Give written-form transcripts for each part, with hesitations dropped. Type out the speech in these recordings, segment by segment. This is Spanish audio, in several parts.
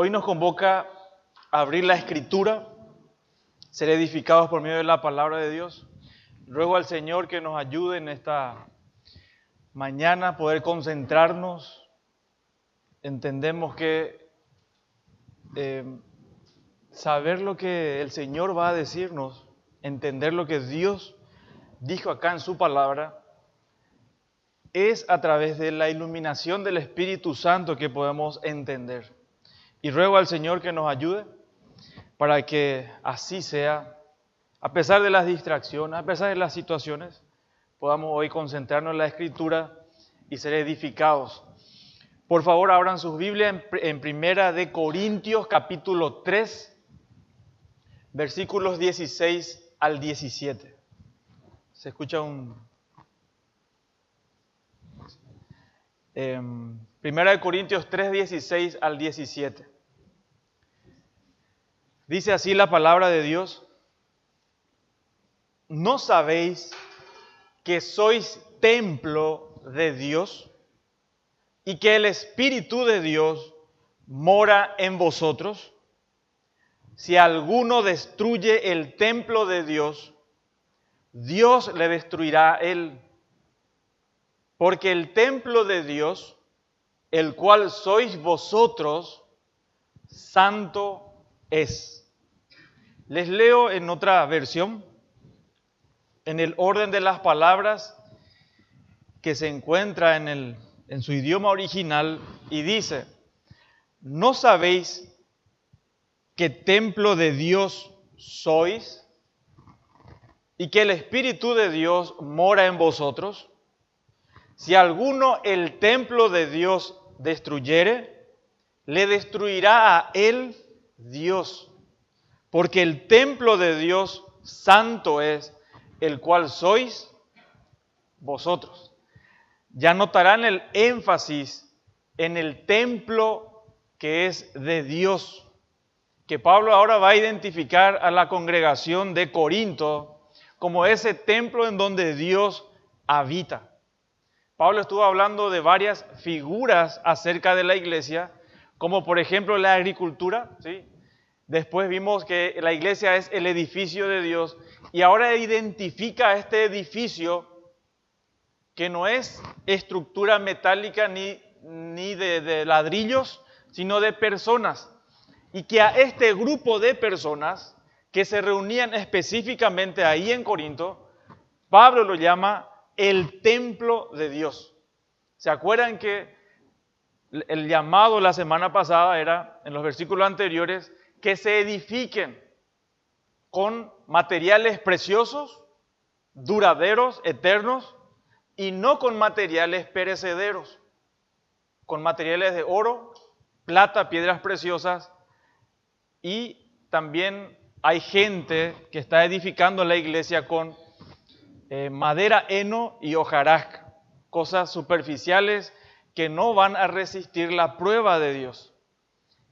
Hoy nos convoca a abrir la Escritura, ser edificados por medio de la palabra de Dios. Ruego al Señor que nos ayude en esta mañana a poder concentrarnos. Entendemos que saber lo que el Señor va a decirnos, entender lo que Dios dijo acá en su palabra, es a través de la iluminación del Espíritu Santo que podemos entender. Y ruego al Señor que nos ayude para que así sea, a pesar de las distracciones, a pesar de las situaciones, podamos hoy concentrarnos en la Escritura y ser edificados. Por favor, abran sus Biblias en Primera de Corintios, capítulo 3, versículos 16 al 17. Se escucha Primera de Corintios 3, 16 al 17. Dice así la palabra de Dios: ¿no sabéis que sois templo de Dios y que el Espíritu de Dios mora en vosotros? Si alguno destruye el templo de Dios, Dios le destruirá a él. Porque el templo de Dios, el cual sois vosotros, santo es. Les leo en otra versión, en el orden de las palabras que se encuentra en su idioma original, y dice: ¿no sabéis que templo de Dios sois y que el Espíritu de Dios mora en vosotros? Si alguno el templo de Dios destruyere, le destruirá a él Dios, porque el templo de Dios santo es, el cual sois vosotros. Ya notarán el énfasis en el templo que es de Dios, que Pablo ahora va a identificar a la congregación de Corinto como ese templo en donde Dios habita. Pablo estuvo hablando de varias figuras acerca de la iglesia, como por ejemplo la agricultura, ¿sí? Después vimos que la iglesia es el edificio de Dios, y ahora identifica este edificio que no es estructura metálica ni de ladrillos, sino de personas. Y que a este grupo de personas que se reunían específicamente ahí en Corinto, Pablo lo llama el templo de Dios. ¿Se acuerdan que el llamado la semana pasada era, en los versículos anteriores, que se edifiquen con materiales preciosos, duraderos, eternos, y no con materiales perecederos, con materiales de oro, plata, piedras preciosas? Y también hay gente que está edificando la iglesia con madera, heno y hojarasca, cosas superficiales que no van a resistir la prueba de Dios.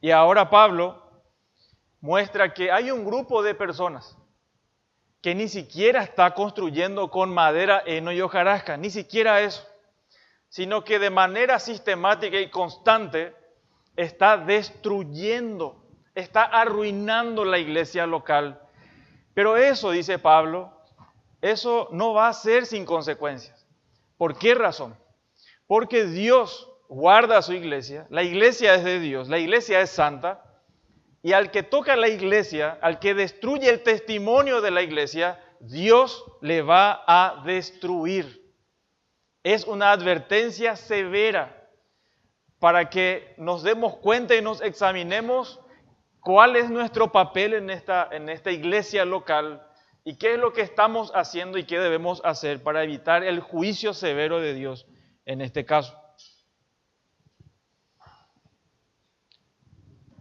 Y ahora Pablo muestra que hay un grupo de personas que ni siquiera está construyendo con madera, heno y hojarasca, ni siquiera eso, sino que de manera sistemática y constante está destruyendo, está arruinando la iglesia local. Pero eso, dice Pablo, eso no va a ser sin consecuencias. ¿Por qué razón? Porque Dios guarda a su iglesia, la iglesia es de Dios, la iglesia es santa, y al que toca la iglesia, al que destruye el testimonio de la iglesia, Dios le va a destruir. Es una advertencia severa para que nos demos cuenta y nos examinemos cuál es nuestro papel en esta iglesia local y qué es lo que estamos haciendo y qué debemos hacer para evitar el juicio severo de Dios en este caso.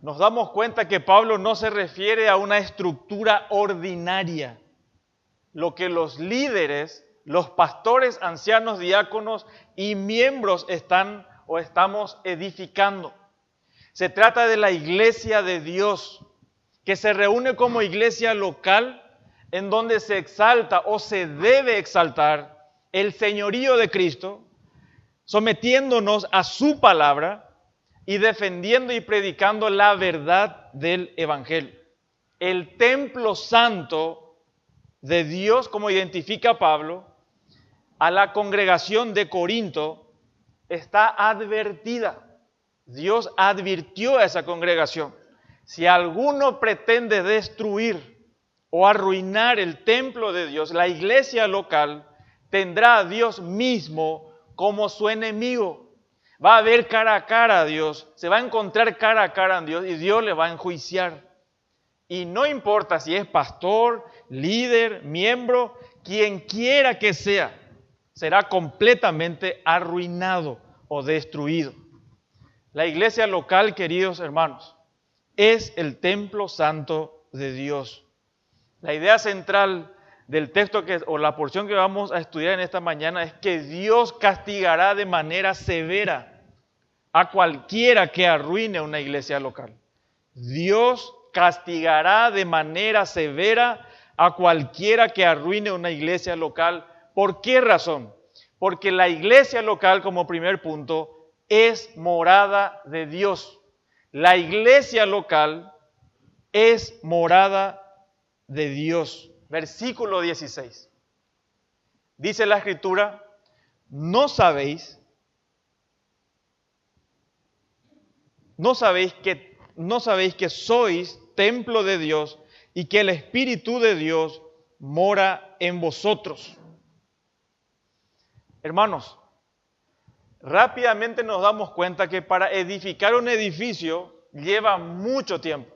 Nos damos cuenta que Pablo no se refiere a una estructura ordinaria, lo que los líderes, los pastores, ancianos, diáconos y miembros están o estamos edificando. Se trata de la iglesia de Dios, que se reúne como iglesia local, en donde se exalta o se debe exaltar el señorío de Cristo, sometiéndonos a su palabra, y defendiendo y predicando la verdad del Evangelio. El templo santo de Dios, como identifica Pablo, a la congregación de Corinto está advertida. Dios advirtió a esa congregación. Si alguno pretende destruir o arruinar el templo de Dios, la iglesia local, tendrá a Dios mismo como su enemigo. Va a ver cara a cara a Dios, se va a encontrar cara a cara a Dios y Dios le va a enjuiciar. Y no importa si es pastor, líder, miembro, quien quiera que sea, será completamente arruinado o destruido. La iglesia local, queridos hermanos, es el templo santo de Dios. La idea central del texto o la porción que vamos a estudiar en esta mañana es que Dios castigará de manera severa a cualquiera que arruine una iglesia local. Dios castigará de manera severa a cualquiera que arruine una iglesia local. ¿Por qué razón? Porque la iglesia local, como primer punto, es morada de Dios. La iglesia local es morada de Dios. Versículo 16. Dice la Escritura, ¿no sabéis que sois templo de Dios y que el Espíritu de Dios mora en vosotros? Hermanos, rápidamente nos damos cuenta que para edificar un edificio lleva mucho tiempo.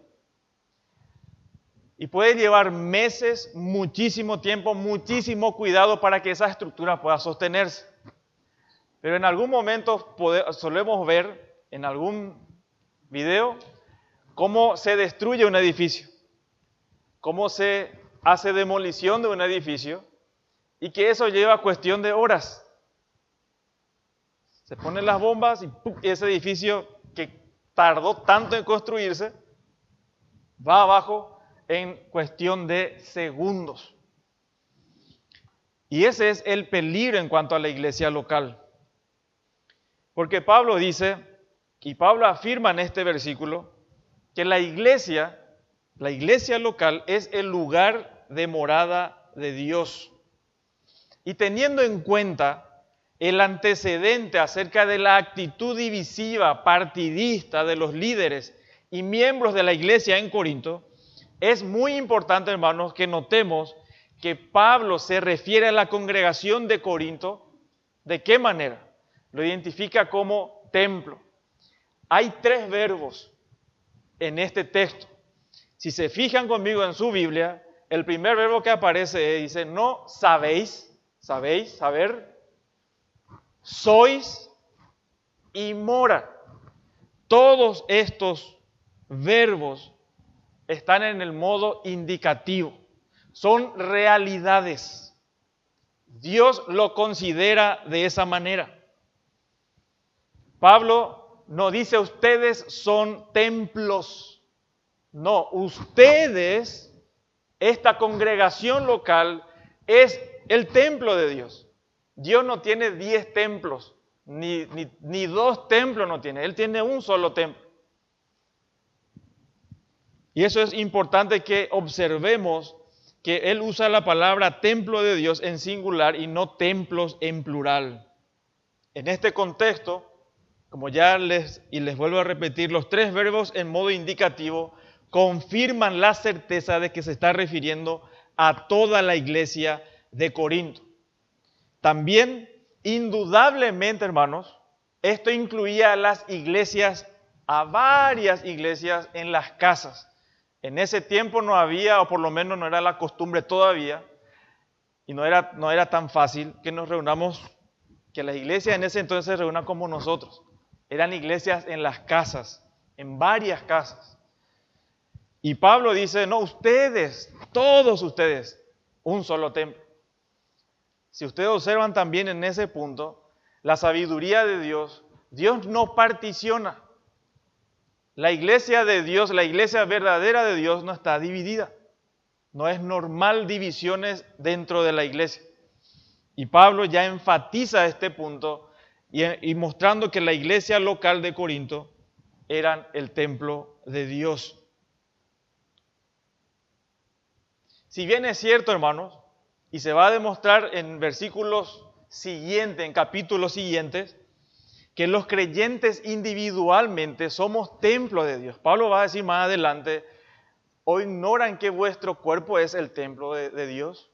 Y puede llevar meses, muchísimo tiempo, muchísimo cuidado para que esa estructura pueda sostenerse. Pero en algún momento solemos ver en algún video cómo se destruye un edificio, cómo se hace demolición de un edificio y que eso lleva cuestión de horas. Se ponen las bombas y ¡pum!, ese edificio que tardó tanto en construirse va abajo en cuestión de segundos. Y ese es el peligro en cuanto a la iglesia local. Porque Pablo dice, y Pablo afirma en este versículo, que la iglesia local es el lugar de morada de Dios. Y teniendo en cuenta el antecedente acerca de la actitud divisiva, partidista de los líderes y miembros de la iglesia en Corinto, es muy importante, hermanos, que notemos que Pablo se refiere a la congregación de Corinto. ¿De qué manera? Lo identifica como templo. Hay 3 verbos en este texto. Si se fijan conmigo en su Biblia, el primer verbo que aparece dice, no sabéis, saber, sois y mora. Todos estos verbos están en el modo indicativo. Son realidades. Dios lo considera de esa manera. Pablo no dice ustedes son templos. No, ustedes, esta congregación local, es el templo de Dios. Dios no tiene 10 templos, ni 2 templos no tiene. Él tiene un solo templo. Y eso es importante que observemos que él usa la palabra templo de Dios en singular y no templos en plural. En este contexto, como ya les vuelvo a repetir, los 3 verbos en modo indicativo confirman la certeza de que se está refiriendo a toda la iglesia de Corinto. También, indudablemente, hermanos, esto incluía a varias iglesias en las casas. En ese tiempo no había, o por lo menos no era la costumbre todavía, y no era tan fácil que nos reunamos, que las iglesias en ese entonces se reúnan como nosotros. Eran iglesias en las casas, en varias casas. Y Pablo dice, no, ustedes, todos ustedes, un solo templo. Si ustedes observan también en ese punto, la sabiduría de Dios, Dios no particiona. La iglesia de Dios, la iglesia verdadera de Dios no está dividida. No es normal divisiones dentro de la iglesia. Y Pablo ya enfatiza este punto y mostrando que la iglesia local de Corinto eran el templo de Dios. Si bien es cierto, hermanos, y se va a demostrar en versículos siguientes, en capítulos siguientes, que los creyentes individualmente somos templo de Dios. Pablo va a decir más adelante, ¿o ignoran que vuestro cuerpo es el templo de Dios?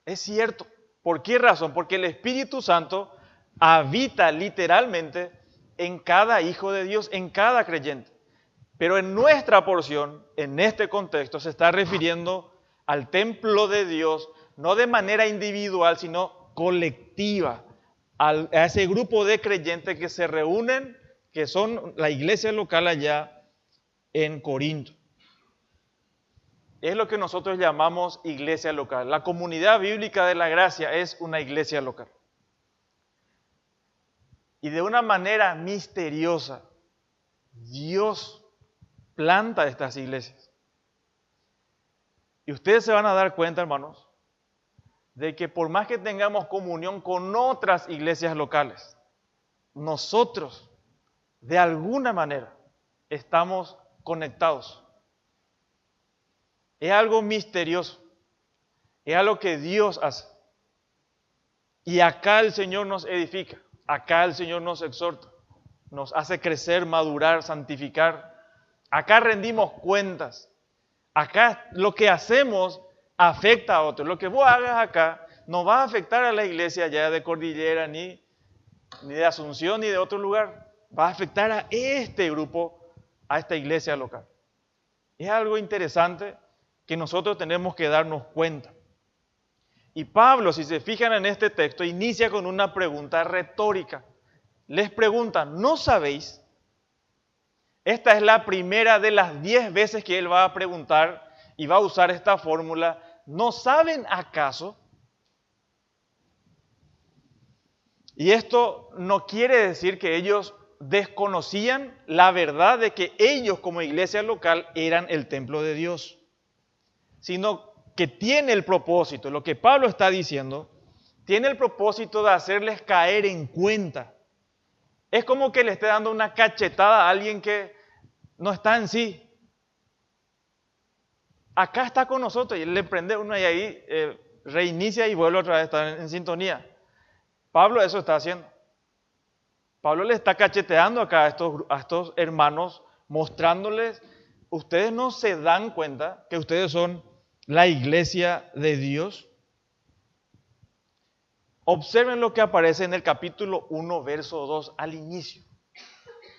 Es cierto. ¿Por qué razón? Porque el Espíritu Santo habita literalmente en cada hijo de Dios, en cada creyente. Pero en nuestra porción, en este contexto, se está refiriendo al templo de Dios, no de manera individual, sino colectiva, a ese grupo de creyentes que se reúnen, que son la iglesia local allá en Corinto. Es lo que nosotros llamamos iglesia local. La comunidad bíblica de la gracia es una iglesia local. Y de una manera misteriosa, Dios planta estas iglesias. Y ustedes se van a dar cuenta, hermanos, de que por más que tengamos comunión con otras iglesias locales, nosotros, de alguna manera, estamos conectados. Es algo misterioso, es algo que Dios hace. Y acá el Señor nos edifica, acá el Señor nos exhorta, nos hace crecer, madurar, santificar. Acá rendimos cuentas. Acá lo que hacemos afecta a otros. Lo que vos hagas acá no va a afectar a la iglesia allá de Cordillera, ni de Asunción, ni de otro lugar. Va a afectar a este grupo, a esta iglesia local. Es algo interesante que nosotros tenemos que darnos cuenta. Y Pablo, si se fijan en este texto, inicia con una pregunta retórica. Les pregunta, ¿no sabéis? Esta es la primera de las 10 veces que él va a preguntar y va a usar esta fórmula. ¿No saben acaso? Y esto no quiere decir que ellos desconocían la verdad de que ellos como iglesia local eran el templo de Dios, sino que tiene el propósito, lo que Pablo está diciendo, tiene el propósito de hacerles caer en cuenta. Es como que le esté dando una cachetada a alguien que no está en sí. Acá está con nosotros y le prende uno y ahí reinicia y vuelve otra vez a estar en sintonía. Pablo eso está haciendo. Pablo le está cacheteando acá a estos hermanos, mostrándoles, ustedes no se dan cuenta que ustedes son la iglesia de Dios. Observen lo que aparece en el capítulo 1, verso 2, al inicio.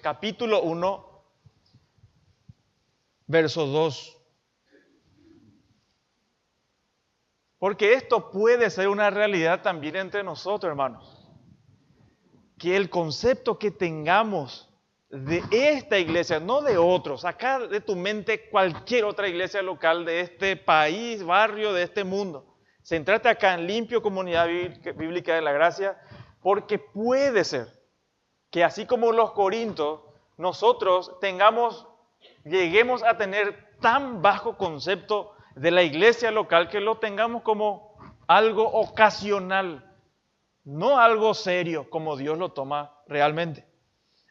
Capítulo 1, verso 2. Porque esto puede ser una realidad también entre nosotros, hermanos. Que el concepto que tengamos de esta iglesia, no de otros, saca de tu mente cualquier otra iglesia local de este país, barrio, de este mundo. Centrate acá en Limpio, Comunidad Bíblica de la Gracia, porque puede ser que así como los corintios, nosotros lleguemos a tener tan bajo concepto de la iglesia local que lo tengamos como algo ocasional, no algo serio como Dios lo toma realmente.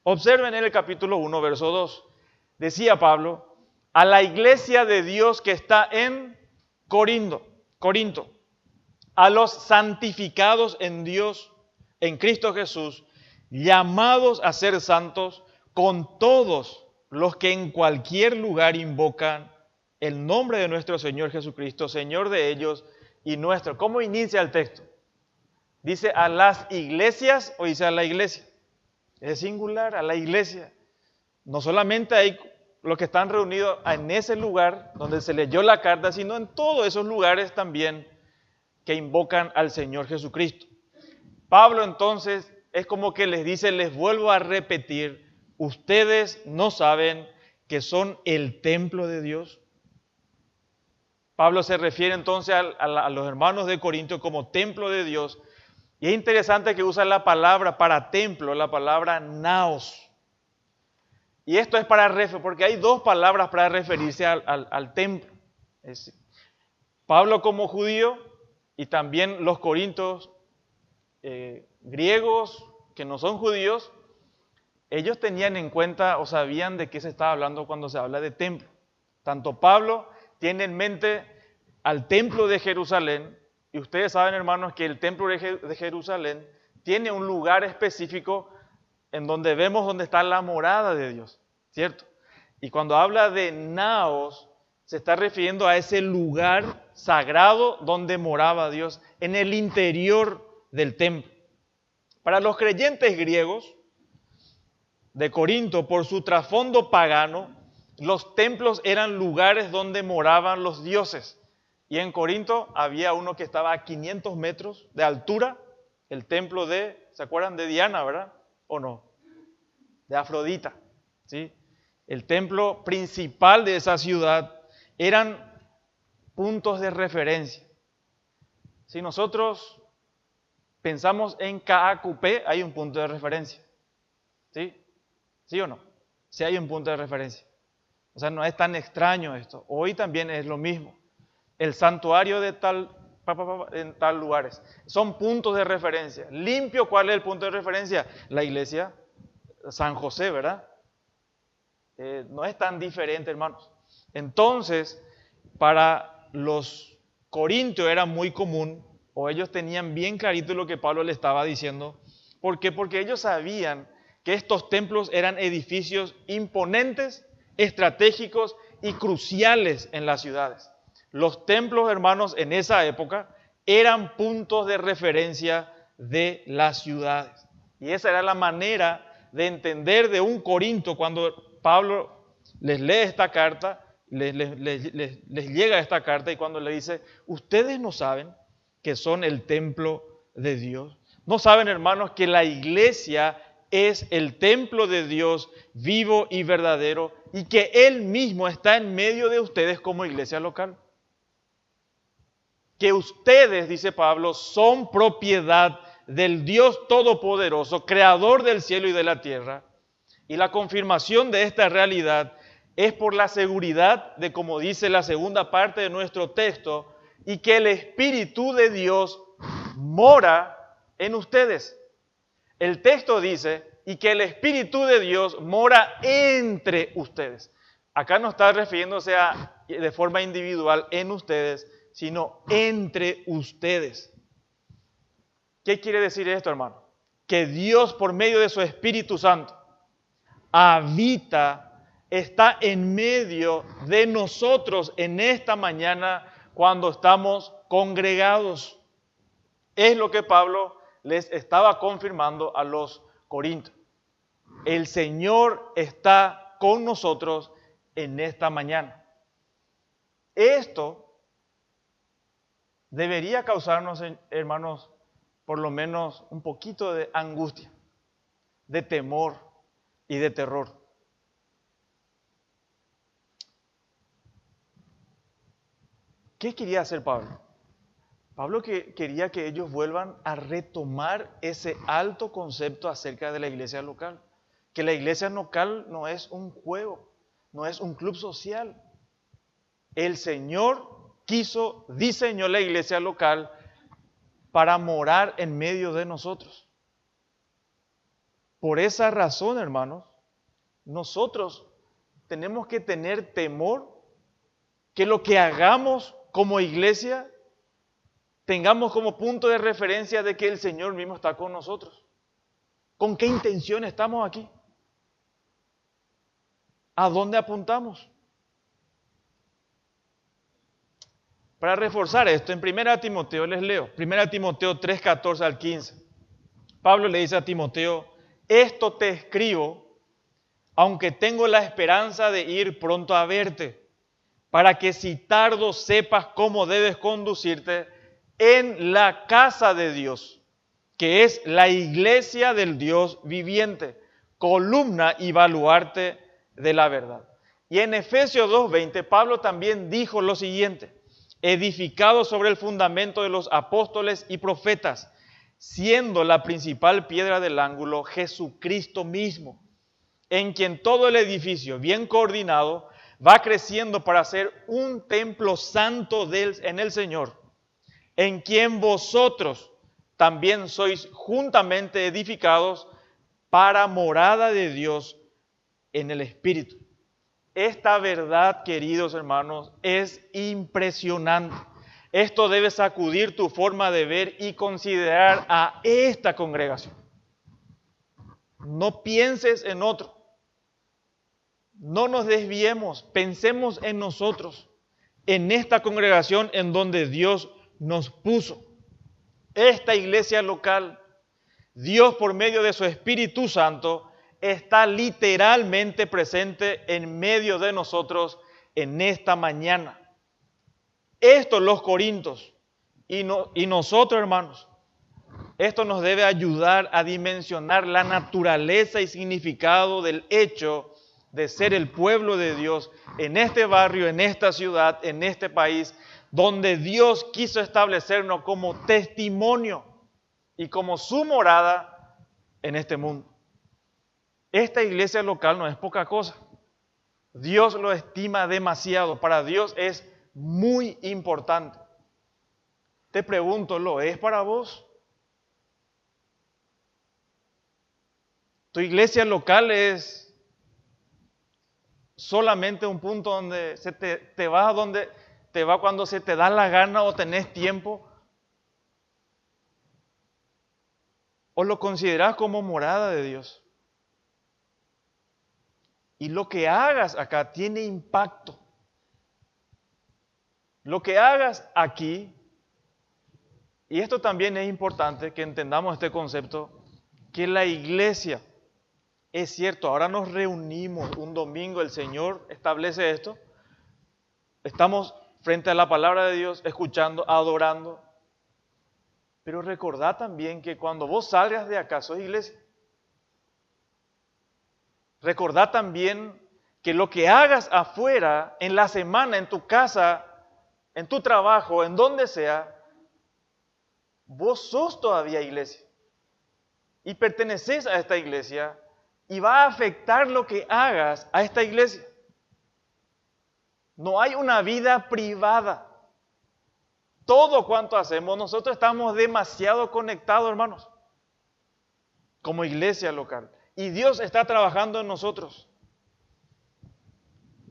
Observen en el capítulo 1, verso 2. Decía Pablo, a la iglesia de Dios que está en Corinto, a los santificados en Dios, en Cristo Jesús, llamados a ser santos, con todos los que en cualquier lugar invocan el nombre de nuestro Señor Jesucristo, Señor de ellos y nuestro. ¿Cómo inicia el texto? ¿Dice a las iglesias o dice a la iglesia? Es singular, a la iglesia. No solamente hay los que están reunidos en ese lugar donde se leyó la carta, sino en todos esos lugares también que invocan al Señor Jesucristo. Pablo entonces es como que les dice, les vuelvo a repetir, ustedes no saben que son el templo de Dios. Pablo se refiere entonces a los hermanos de Corinto como templo de Dios. Y es interesante que usa la palabra para templo, la palabra naos. Y esto es porque hay dos palabras para referirse al templo. Pablo como judío y también los corintios griegos que no son judíos, ellos tenían en cuenta o sabían de qué se estaba hablando cuando se habla de templo. Tanto Pablo tiene en mente al templo de Jerusalén, y ustedes saben, hermanos, que el templo de Jerusalén tiene un lugar específico en donde vemos donde está la morada de Dios, ¿cierto? Y cuando habla de naos, se está refiriendo a ese lugar sagrado donde moraba Dios, en el interior del templo. Para los creyentes griegos de Corinto, por su trasfondo pagano, los templos eran lugares donde moraban los dioses. Y en Corinto había uno que estaba a 500 metros de altura, el templo de, ¿se acuerdan de Diana, verdad? ¿O no? De Afrodita, ¿sí? El templo principal de esa ciudad eran puntos de referencia. Si nosotros pensamos en Caacupé, hay un punto de referencia, ¿sí? ¿Sí o no? Sí hay un punto de referencia. O sea, no es tan extraño esto. Hoy también es lo mismo. El santuario de en tal lugares. Son puntos de referencia. Limpio, ¿cuál es el punto de referencia? La iglesia San José, ¿verdad? No es tan diferente, hermanos. Entonces, para los corintios era muy común, o ellos tenían bien clarito lo que Pablo le estaba diciendo. ¿Por qué? Porque ellos sabían que estos templos eran edificios imponentes, estratégicos y cruciales en las ciudades. Los templos, hermanos, en esa época eran puntos de referencia de las ciudades. Y esa era la manera de entender de un Corinto cuando Pablo les lee esta carta, les llega esta carta y cuando le dice, ustedes no saben que son el templo de Dios. No saben, hermanos, que la iglesia es el templo de Dios vivo y verdadero y que Él mismo está en medio de ustedes como iglesia local. Que ustedes, dice Pablo, son propiedad del Dios Todopoderoso, creador del cielo y de la tierra. Y la confirmación de esta realidad es por la seguridad de, como dice la segunda parte de nuestro texto, y que el Espíritu de Dios mora en ustedes. El texto dice, y que el Espíritu de Dios mora entre ustedes. Acá no está refiriéndose a de forma individual en ustedes, sino entre ustedes. ¿Qué quiere decir esto, hermano? Que Dios, por medio de su Espíritu Santo, habita, está en medio de nosotros en esta mañana cuando estamos congregados. Es lo que Pablo les estaba confirmando a los corintios. El Señor está con nosotros en esta mañana. Esto debería causarnos, hermanos, por lo menos un poquito de angustia, de temor y de terror. ¿Qué quería hacer Pablo? Pablo quería que ellos vuelvan a retomar ese alto concepto acerca de la iglesia local. Que la iglesia local no es un juego, no es un club social. El Señor diseñó la iglesia local para morar en medio de nosotros. Por esa razón, hermanos, nosotros tenemos que tener temor que lo que hagamos como iglesia tengamos como punto de referencia de que el Señor mismo está con nosotros. ¿Con qué intención estamos aquí? ¿A dónde apuntamos? Para reforzar esto, en 1 Timoteo les leo, 1 Timoteo 3, 14 al 15. Pablo le dice a Timoteo, esto te escribo, aunque tengo la esperanza de ir pronto a verte, para que si tardo sepas cómo debes conducirte en la casa de Dios, que es la iglesia del Dios viviente, columna y baluarte de la verdad. Y en Efesios 2:20, Pablo también dijo lo siguiente, edificado sobre el fundamento de los apóstoles y profetas, siendo la principal piedra del ángulo Jesucristo mismo, en quien todo el edificio, bien coordinado, va creciendo para ser un templo santo en el Señor, en quien vosotros también sois juntamente edificados para morada de Dios en el Espíritu. Esta verdad, queridos hermanos, es impresionante. Esto debe sacudir tu forma de ver y considerar a esta congregación. No pienses en otro. No nos desviemos, pensemos en nosotros, en esta congregación en donde Dios nos puso. Esta iglesia local, Dios por medio de su Espíritu Santo está literalmente presente en medio de nosotros en esta mañana. Esto los Corintios y nosotros, hermanos, esto nos debe ayudar a dimensionar la naturaleza y significado del hecho de ser el pueblo de Dios en este barrio, en esta ciudad, en este país, donde Dios quiso establecernos como testimonio y como su morada en este mundo. Esta iglesia local no es poca cosa. Dios lo estima demasiado. Para Dios es muy importante. Te pregunto, ¿lo es para vos? ¿Tu iglesia local es solamente un punto donde te vas donde te va cuando se te da la gana o tenés tiempo? ¿O lo considerás como morada de Dios? Y lo que hagas acá tiene impacto. Lo que hagas aquí, y esto también es importante que entendamos este concepto, que la iglesia, es cierto, ahora nos reunimos un domingo, el Señor establece esto, estamos frente a la palabra de Dios, escuchando, adorando, pero recordá también que cuando vos salgas de acá, sos iglesia. Recordá también que lo que hagas afuera, en la semana, en tu casa, en tu trabajo, en donde sea, vos sos todavía iglesia. Y perteneces a esta iglesia y va a afectar lo que hagas a esta iglesia. No hay una vida privada. Todo cuanto hacemos, nosotros estamos demasiado conectados, hermanos, como iglesia local. Y Dios está trabajando en nosotros.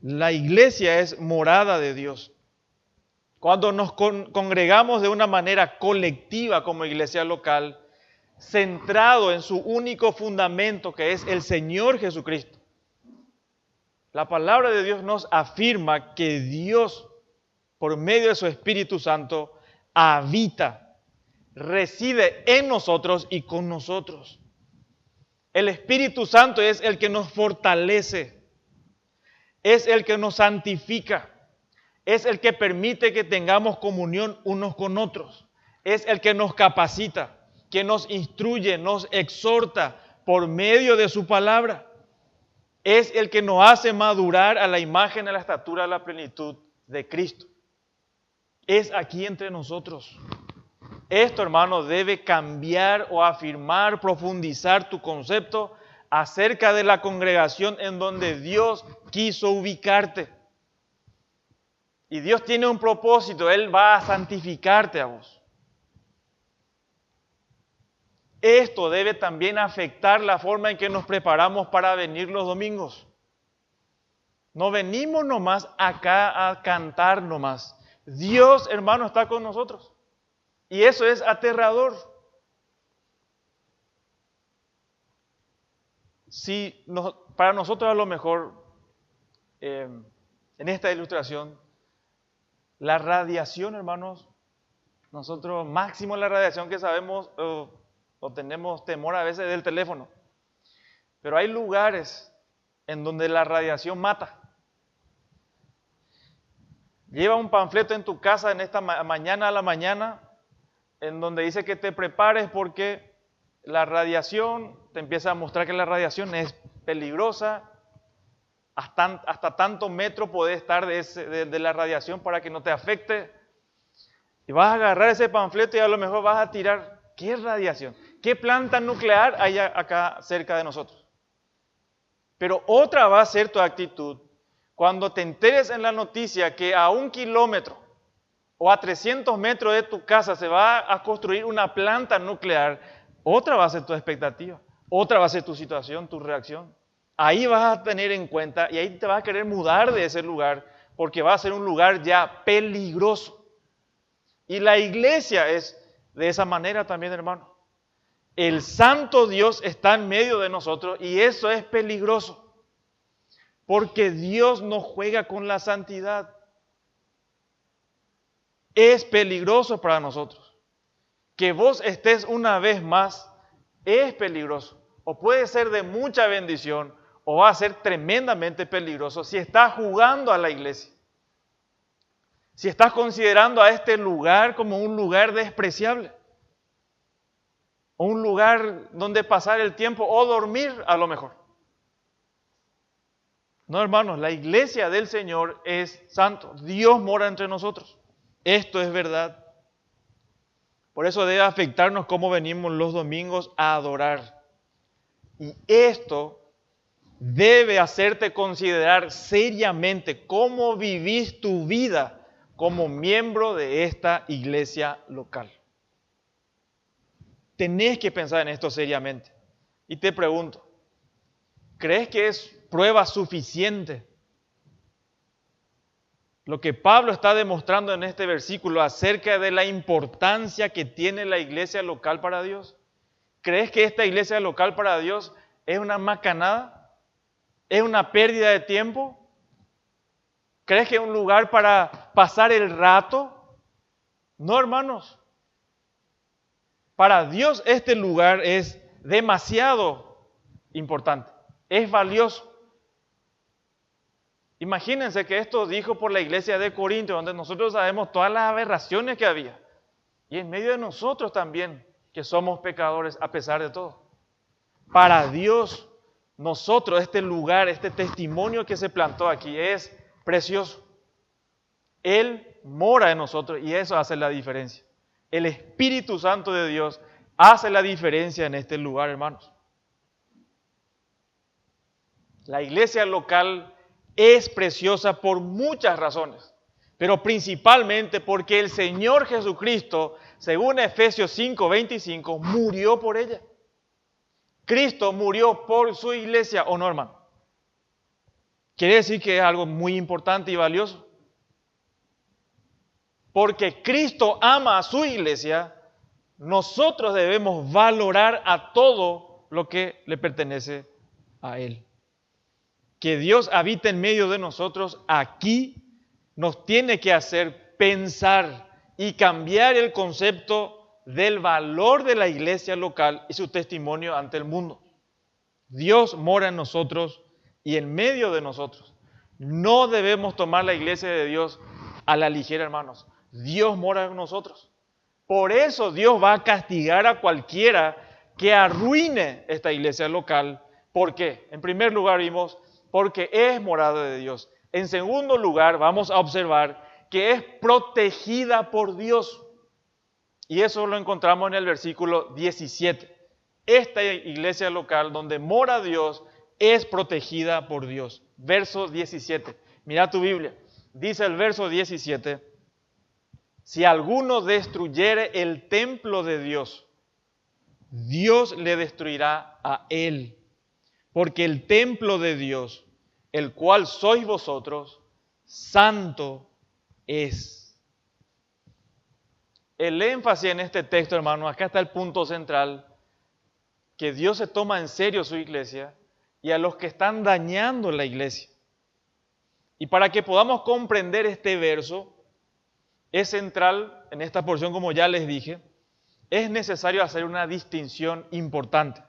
La iglesia es morada de Dios. Cuando nos congregamos de una manera colectiva como iglesia local, centrado en su único fundamento que es el Señor Jesucristo. La palabra de Dios nos afirma que Dios, por medio de su Espíritu Santo, habita, reside en nosotros y con nosotros. El Espíritu Santo es el que nos fortalece, es el que nos santifica, es el que permite que tengamos comunión unos con otros, es el que nos capacita, que nos instruye, nos exhorta por medio de su palabra. Es el que nos hace madurar a la imagen, a la estatura, a la plenitud de Cristo. Es aquí entre nosotros. Esto, hermano, debe cambiar o afirmar, profundizar tu concepto acerca de la congregación en donde Dios quiso ubicarte. Y Dios tiene un propósito, Él va a santificarte a vos. Esto debe también afectar la forma en que nos preparamos para venir los domingos. No venimos nomás acá a cantar nomás. Dios, hermano, está con nosotros. Y eso es aterrador. Para nosotros a lo mejor, en esta ilustración, la radiación, hermanos, nosotros máximo la radiación que sabemos o tenemos temor a veces del teléfono. Pero hay lugares en donde la radiación mata. Lleva un panfleto en tu casa en esta mañana a la mañana, en donde dice que te prepares porque la radiación, te empieza a mostrar que la radiación es peligrosa, hasta tanto metro puede estar de la radiación para que no te afecte. Y vas a agarrar ese panfleto y a lo mejor vas a tirar, ¿qué radiación? ¿Qué planta nuclear hay acá cerca de nosotros? Pero otra va a ser tu actitud cuando te enteres en la noticia que a 1 kilómetro o a 300 metros de tu casa se va a construir una planta nuclear. Otra va a ser tu expectativa. otra va a ser tu situación, tu reacción. Ahí vas a tener en cuenta y ahí te vas a querer mudar de ese lugar porque va a ser un lugar ya peligroso. Y la iglesia es de esa manera también, hermano. El santo Dios está en medio de nosotros y eso es peligroso. Porque Dios no juega con la santidad. Es peligroso para nosotros. Que vos estés una vez más es peligroso. O puede ser de mucha bendición o va a ser tremendamente peligroso si estás jugando a la iglesia. Si estás considerando a este lugar como un lugar despreciable. O un lugar donde pasar el tiempo o dormir a lo mejor. No, hermanos, la iglesia del Señor es santo. Dios mora entre nosotros. Esto es verdad. Por eso debe afectarnos cómo venimos los domingos a adorar. Y esto debe hacerte considerar seriamente cómo vivís tu vida como miembro de esta iglesia local. Tenés que pensar en esto seriamente. Y te pregunto, ¿crees que es prueba suficiente lo que Pablo está demostrando en este versículo acerca de la importancia que tiene la iglesia local para Dios? ¿Crees que esta iglesia local para Dios es una macanada? ¿Es una pérdida de tiempo? ¿Crees que es un lugar para pasar el rato? No, hermanos. Para Dios este lugar es demasiado importante, es valioso. Imagínense que esto dijo por la iglesia de Corinto, donde nosotros sabemos todas las aberraciones que había. Y en medio de nosotros también, que somos pecadores a pesar de todo. Para Dios, nosotros, este lugar, este testimonio que se plantó aquí es precioso. Él mora en nosotros y eso hace la diferencia. El Espíritu Santo de Dios hace la diferencia en este lugar, hermanos. La iglesia local es preciosa por muchas razones, pero principalmente porque el Señor Jesucristo, según Efesios 5:25, murió por ella. Cristo murió por su iglesia, ¿o no, hermano? Quiere decir que es algo muy importante y valioso. Porque Cristo ama a su iglesia, nosotros debemos valorar a todo lo que le pertenece a Él. Que Dios habite en medio de nosotros aquí nos tiene que hacer pensar y cambiar el concepto del valor de la iglesia local y su testimonio ante el mundo. Dios mora en nosotros y en medio de nosotros. No debemos tomar la iglesia de Dios a la ligera, hermanos. Dios mora en nosotros. Por eso Dios va a castigar a cualquiera que arruine esta iglesia local. ¿Por qué? En primer lugar vimos, porque es morada de Dios. En segundo lugar vamos a observar que es protegida por Dios. Y eso lo encontramos en el versículo 17. Esta iglesia local donde mora Dios es protegida por Dios. Verso 17. Mira tu Biblia. Dice el verso 17. Si alguno destruyere el templo de Dios, Dios le destruirá a él. Porque el templo de Dios, el cual sois vosotros, santo es. El énfasis en este texto, hermano, acá está el punto central, que Dios se toma en serio su iglesia y a los que están dañando la iglesia. Y para que podamos comprender este verso, es central en esta porción, como ya les dije, es necesario hacer una distinción importante,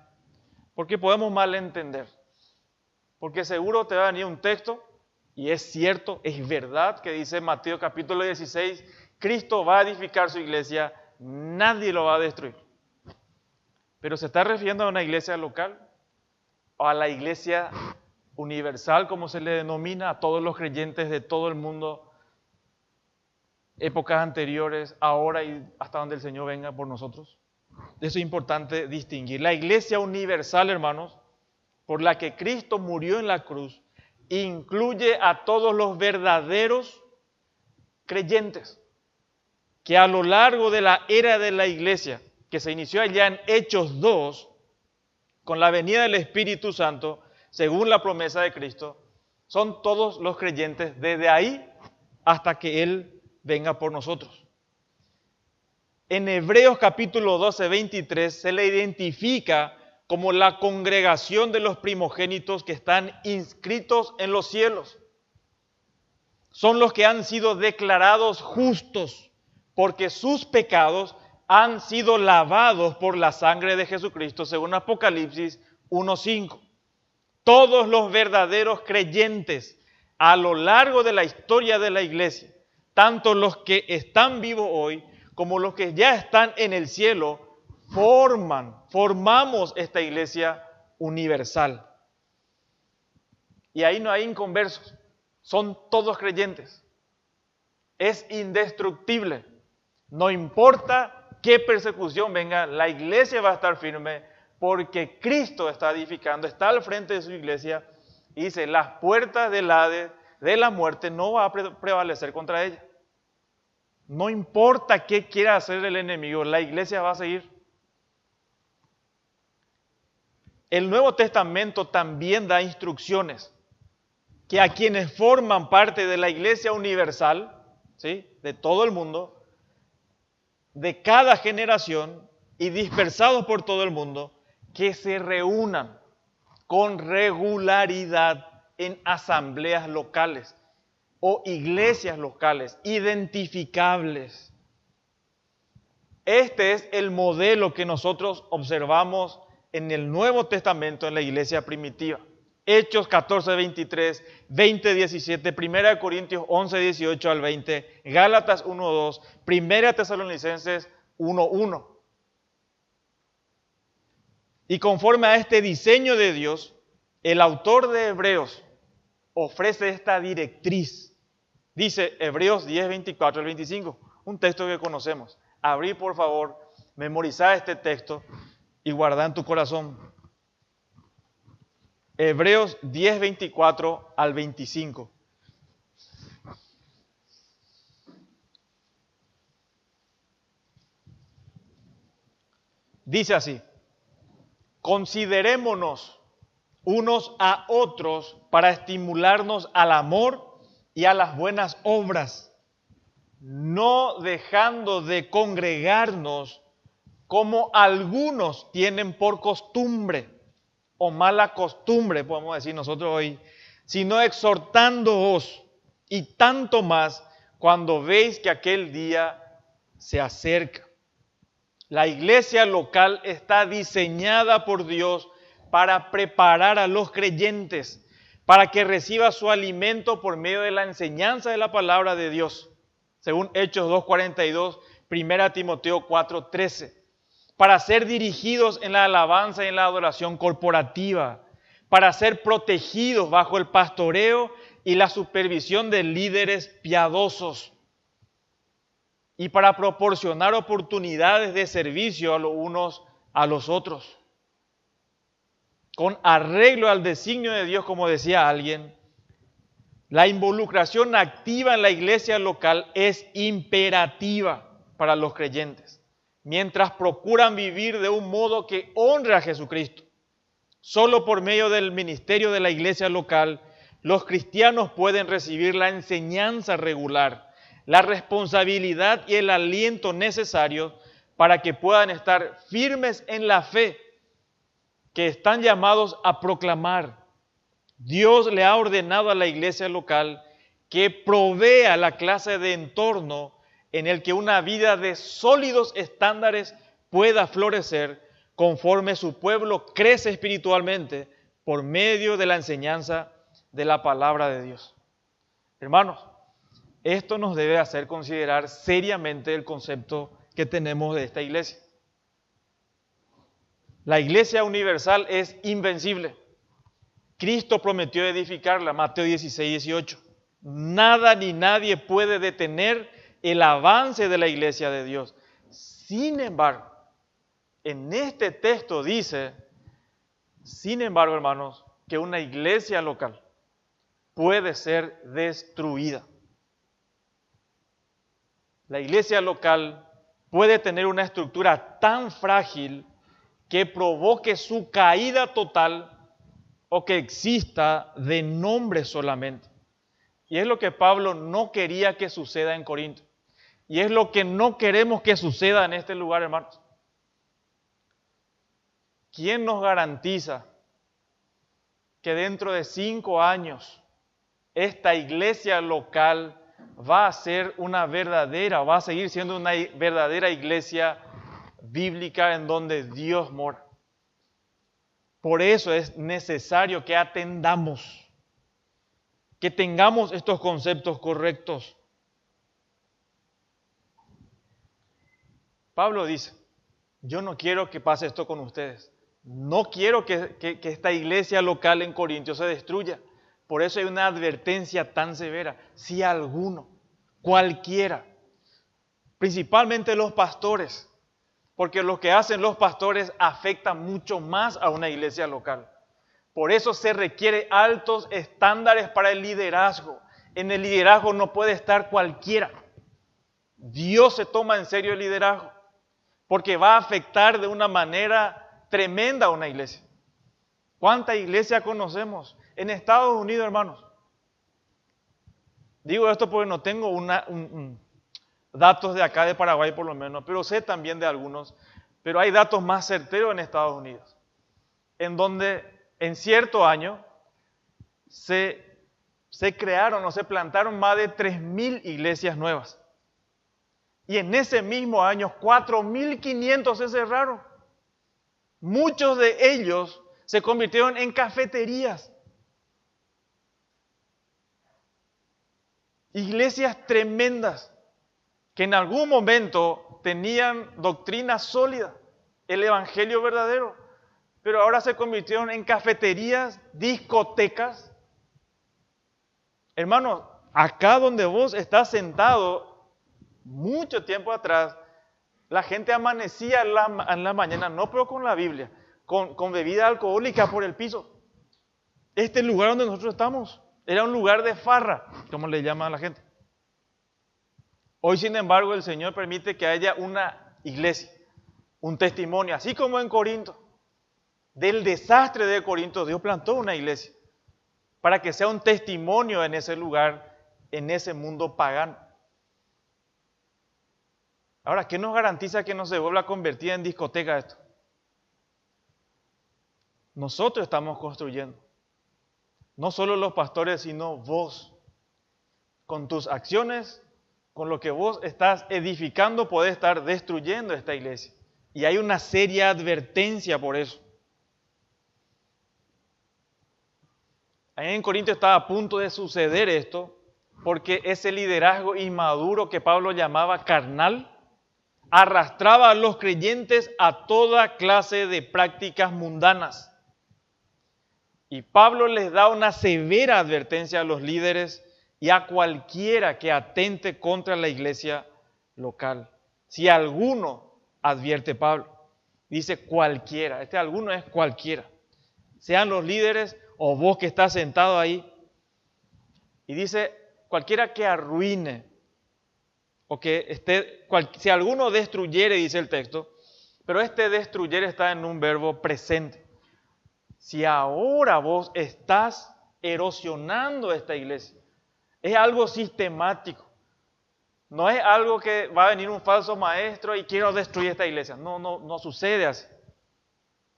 porque podemos malentender. Porque seguro te va a venir un texto, y es cierto, es verdad, que dice Mateo capítulo 16, Cristo va a edificar su iglesia, nadie lo va a destruir. Pero ¿se está refiriendo a una iglesia local? ¿O a la iglesia universal, como se le denomina, a todos los creyentes de todo el mundo, épocas anteriores, ahora y hasta donde el Señor venga por nosotros? Eso es importante distinguir. La iglesia universal, hermanos, por la que Cristo murió en la cruz, incluye a todos los verdaderos creyentes que a lo largo de la era de la iglesia, que se inició allá en Hechos 2, con la venida del Espíritu Santo, según la promesa de Cristo, son todos los creyentes desde ahí hasta que Él venga por nosotros. En Hebreos capítulo 12, 23 se le identifica como la congregación de los primogénitos que están inscritos en los cielos. Son los que han sido declarados justos porque sus pecados han sido lavados por la sangre de Jesucristo, según Apocalipsis 1:5. Todos los verdaderos creyentes a lo largo de la historia de la iglesia, tanto los que están vivos hoy como los que ya están en el cielo, formamos esta iglesia universal. Y ahí no hay inconversos, son todos creyentes. Es indestructible. No importa qué persecución venga, la iglesia va a estar firme porque Cristo está edificando, está al frente de su iglesia y dice, las puertas del Hades, de la muerte, no va a prevalecer contra ella. No importa qué quiera hacer el enemigo, la iglesia va a seguir. El Nuevo Testamento también da instrucciones que a quienes forman parte de la iglesia universal, ¿sí?, de todo el mundo, de cada generación y dispersados por todo el mundo, que se reúnan con regularidad en asambleas locales o iglesias locales, identificables. Este es el modelo que nosotros observamos en el Nuevo Testamento en la iglesia primitiva. Hechos 14, 23, 20, 17, 1 Corintios 11, 18 al 20, Gálatas 1, 2, 1 Tesalonicenses 1, 1. Y conforme a este diseño de Dios, el autor de Hebreos ofrece esta directriz. Dice Hebreos 10, 24 al 25, un texto que conocemos. Abrí, por favor, memorizá este texto y guardá en tu corazón. Hebreos 10, 24 al 25. Dice así: considerémonos unos a otros para estimularnos al amor y a las buenas obras, no dejando de congregarnos como algunos tienen por costumbre, o mala costumbre, podemos decir nosotros hoy, sino exhortándoos, y tanto más cuando veis que aquel día se acerca. La iglesia local está diseñada por Dios para preparar a los creyentes, para que reciba su alimento por medio de la enseñanza de la palabra de Dios, según Hechos 2:42, 1 Timoteo 4:13, para ser dirigidos en la alabanza y en la adoración corporativa, para ser protegidos bajo el pastoreo y la supervisión de líderes piadosos, y para proporcionar oportunidades de servicio a los unos a los otros, con arreglo al designio de Dios, como decía alguien. La involucración activa en la iglesia local es imperativa para los creyentes, mientras procuran vivir de un modo que honre a Jesucristo. Solo por medio del ministerio de la iglesia local, los cristianos pueden recibir la enseñanza regular, la responsabilidad y el aliento necesarios para que puedan estar firmes en la fe que están llamados a proclamar. Dios le ha ordenado a la iglesia local que provea la clase de entorno en el que una vida de sólidos estándares pueda florecer conforme su pueblo crece espiritualmente por medio de la enseñanza de la palabra de Dios. Hermanos, esto nos debe hacer considerar seriamente el concepto que tenemos de esta iglesia. La iglesia universal es invencible. Cristo prometió edificarla, Mateo 16, 18. Nada ni nadie puede detener el avance de la iglesia de Dios. Sin embargo, en este texto dice, sin embargo, hermanos, que una iglesia local puede ser destruida. La iglesia local puede tener una estructura tan frágil que provoque su caída total o que exista de nombre solamente. Y es lo que Pablo no quería que suceda en Corinto. Y es lo que no queremos que suceda en este lugar, hermanos. ¿Quién nos garantiza que dentro de 5 años esta iglesia local va a ser una verdadera, va a seguir siendo una verdadera iglesia bíblica en donde Dios mora? Por eso es necesario que atendamos, que tengamos estos conceptos correctos. Pablo dice, yo no quiero que pase esto con ustedes. No quiero que esta iglesia local en Corintios se destruya. Por eso hay una advertencia tan severa. Si alguno, cualquiera, principalmente los pastores, porque lo que hacen los pastores afecta mucho más a una iglesia local. Por eso se requiere altos estándares para el liderazgo. En el liderazgo no puede estar cualquiera. Dios se toma en serio el liderazgo, porque va a afectar de una manera tremenda a una iglesia. ¿Cuánta iglesia conocemos en Estados Unidos, hermanos? Digo esto porque no tengo datos de acá de Paraguay por lo menos, pero sé también de algunos. Pero hay datos más certeros en Estados Unidos, en donde en cierto año se crearon o se plantaron más de 3.000 iglesias nuevas. Y en ese mismo año 4.500 se cerraron. Muchos de ellos se convirtieron en cafeterías. Iglesias tremendas que en algún momento tenían doctrina sólida, el evangelio verdadero, pero ahora se convirtieron en cafeterías, discotecas. Hermanos, acá donde vos estás sentado, mucho tiempo atrás, la gente amanecía en la mañana, no pero con la Biblia, con bebida alcohólica por el piso. Este lugar donde nosotros estamos era un lugar de farra, como le llama a la gente. Hoy, sin embargo, el Señor permite que haya una iglesia, un testimonio, así como en Corinto. Del desastre de Corinto, Dios plantó una iglesia para que sea un testimonio en ese lugar, en ese mundo pagano. Ahora, ¿qué nos garantiza que no se vuelva a convertir en discoteca esto? Nosotros estamos construyendo. No solo los pastores, sino vos. Con tus acciones, con lo que vos estás edificando, podés estar destruyendo esta iglesia. Y hay una seria advertencia por eso. Ahí en Corinto estaba a punto de suceder esto, porque ese liderazgo inmaduro que Pablo llamaba carnal, arrastraba a los creyentes a toda clase de prácticas mundanas. Y Pablo les da una severa advertencia a los líderes y a cualquiera que atente contra la iglesia local. Si alguno, advierte Pablo, dice cualquiera, este alguno es cualquiera, sean los líderes o vos que estás sentado ahí, y dice cualquiera que arruine, o que si alguno destruyere, dice el texto, pero este destruyer está en un verbo presente. Si ahora vos estás erosionando esta iglesia, es algo sistemático. No es algo que va a venir un falso maestro y quiero destruir esta iglesia. No sucede así.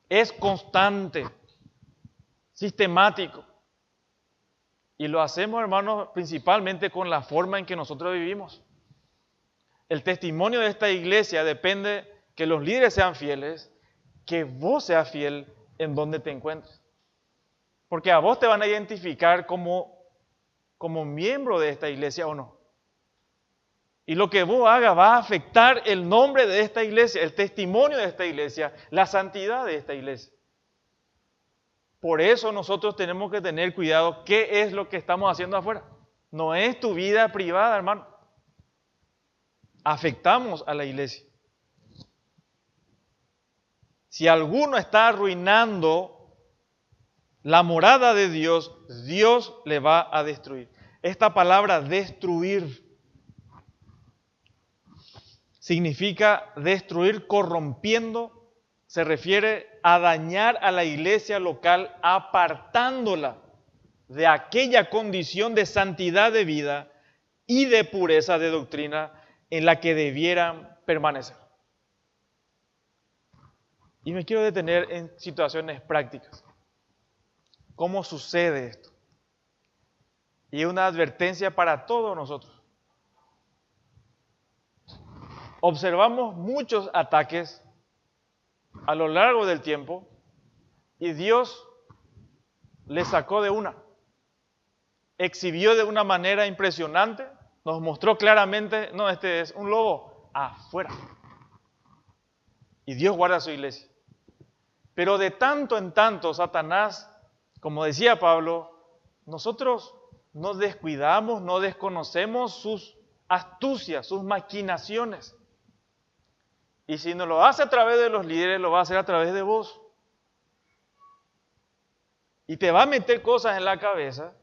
Es constante, sistemático. Y lo hacemos, hermanos, principalmente con la forma en que nosotros vivimos. El testimonio de esta iglesia depende que los líderes sean fieles, que vos seas fiel en donde te encuentres. Porque a vos te van a identificar como miembro de esta iglesia o no. Y lo que vos hagas va a afectar el nombre de esta iglesia, el testimonio de esta iglesia, la santidad de esta iglesia. Por eso nosotros tenemos que tener cuidado qué es lo que estamos haciendo afuera. No es tu vida privada, hermano. Afectamos a la iglesia. Si alguno está arruinando la morada de Dios, Dios le va a destruir. Esta palabra destruir significa destruir corrompiendo, se refiere a dañar a la iglesia local apartándola de aquella condición de santidad de vida y de pureza de doctrina en la que debieran permanecer. Y me quiero detener en situaciones prácticas. ¿Cómo sucede esto? Y una advertencia para todos nosotros. Observamos muchos ataques a lo largo del tiempo y Dios le sacó de una. Exhibió de una manera impresionante, nos mostró claramente, no, este es un lobo, afuera. Y Dios guarda su iglesia. Pero de tanto en tanto, Satanás, como decía Pablo, nosotros nos descuidamos, no desconocemos sus astucias, sus maquinaciones. Y si no lo hace a través de los líderes, lo va a hacer a través de vos. Y te va a meter cosas en la cabeza,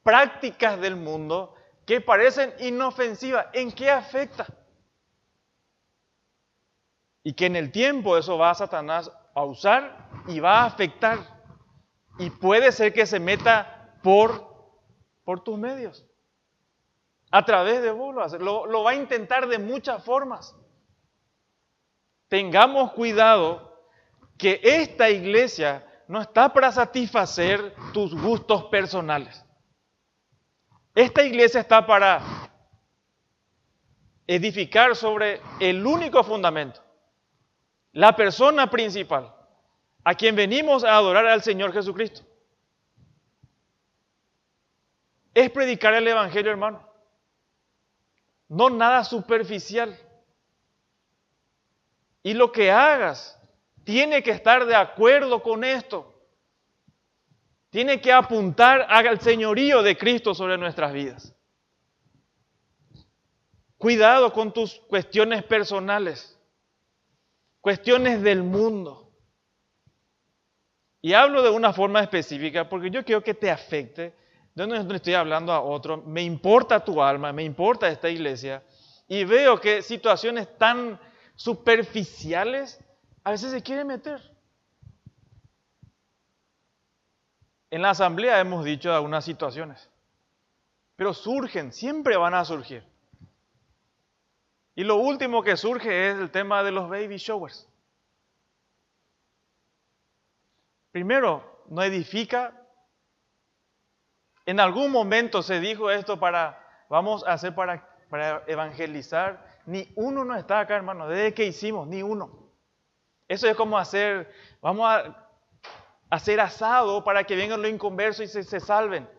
prácticas del mundo, que parecen inofensivas. ¿En qué afecta? Y que en el tiempo eso va a Satanás a usar y va a afectar. Y puede ser que se meta por tus medios. A través de vos lo va a intentar de muchas formas. Tengamos cuidado que esta iglesia no está para satisfacer tus gustos personales. Esta iglesia está para edificar sobre el único fundamento, la persona principal, a quien venimos a adorar al Señor Jesucristo. Es predicar el Evangelio, hermano. No nada superficial. Y lo que hagas tiene que estar de acuerdo con esto. Tiene que apuntar al señorío de Cristo sobre nuestras vidas. Cuidado con tus cuestiones personales, cuestiones del mundo. Y hablo de una forma específica porque yo quiero que te afecte. Yo no estoy hablando a otro, me importa tu alma, me importa esta iglesia. Y veo que situaciones tan superficiales a veces se quieren meter. En la asamblea hemos dicho algunas situaciones, pero surgen, siempre van a surgir. Y lo último que surge es el tema de los baby showers. Primero, no edifica. En algún momento se dijo esto vamos a hacer para evangelizar. Ni uno no está acá, hermano, desde que hicimos, ni uno. Eso es como vamos a hacer asado para que vengan los inconversos y se salven.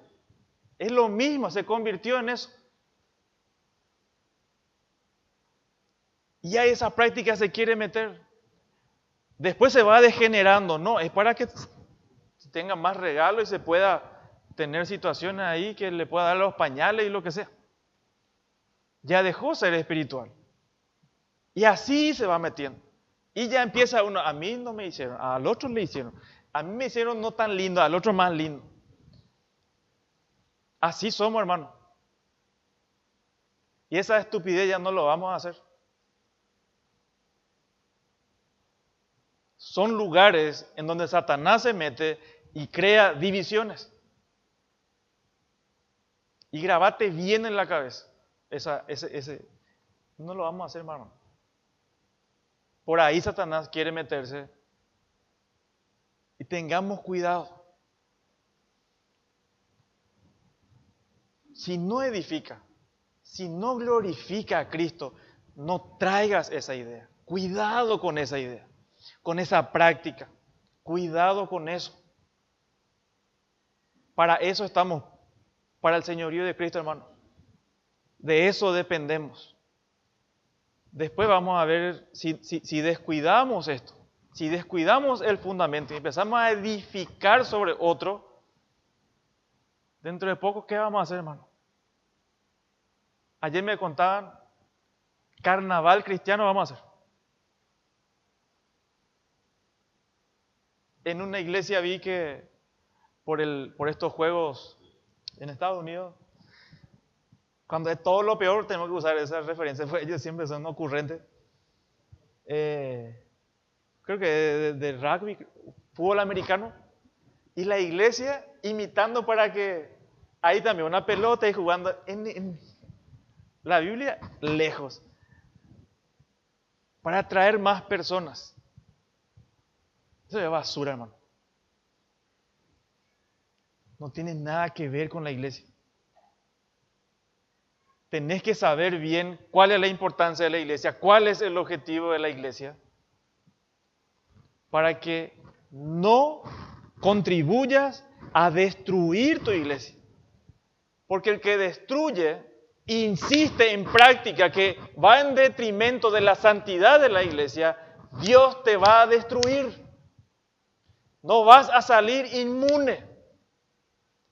Es lo mismo, se convirtió en eso. Y a esa práctica se quiere meter. Después se va degenerando, no, es para que tenga más regalo y se pueda tener situaciones ahí que le pueda dar los pañales y lo que sea. Ya dejó ser espiritual. Y así se va metiendo. Y ya empieza uno, a mí no me hicieron, al otro le hicieron. A mí me hicieron no tan lindo, al otro más lindo. Así somos, hermano. Y esa estupidez ya no lo vamos a hacer. Son lugares en donde Satanás se mete y crea divisiones. Y grabate bien en la cabeza. No lo vamos a hacer, hermano. Por ahí Satanás quiere meterse. Y tengamos cuidado. Si no edifica, si no glorifica a Cristo, no traigas esa idea. Cuidado con esa idea, con esa práctica. Cuidado con eso. Para eso estamos, para el señorío de Cristo, hermano. De eso dependemos. Después vamos a ver si descuidamos esto, si descuidamos el fundamento y empezamos a edificar sobre otro, dentro de poco, ¿qué vamos a hacer, hermano? Ayer me contaban, carnaval cristiano vamos a hacer. En una iglesia vi que por estos juegos en Estados Unidos, cuando es todo lo peor, tenemos que usar esa referencia, ellos siempre son ocurrentes. creo que de rugby, fútbol americano, y la iglesia imitando para que ahí también una pelota y jugando en la Biblia lejos, para atraer más personas. Eso es basura, hermano. No tiene nada que ver con la iglesia. Tenés que saber bien cuál es la importancia de la iglesia, cuál es el objetivo de la iglesia, para que no contribuyas a destruir tu iglesia. Porque el que destruye, insiste en práctica que va en detrimento de la santidad de la iglesia, Dios te va a destruir. No vas a salir inmune.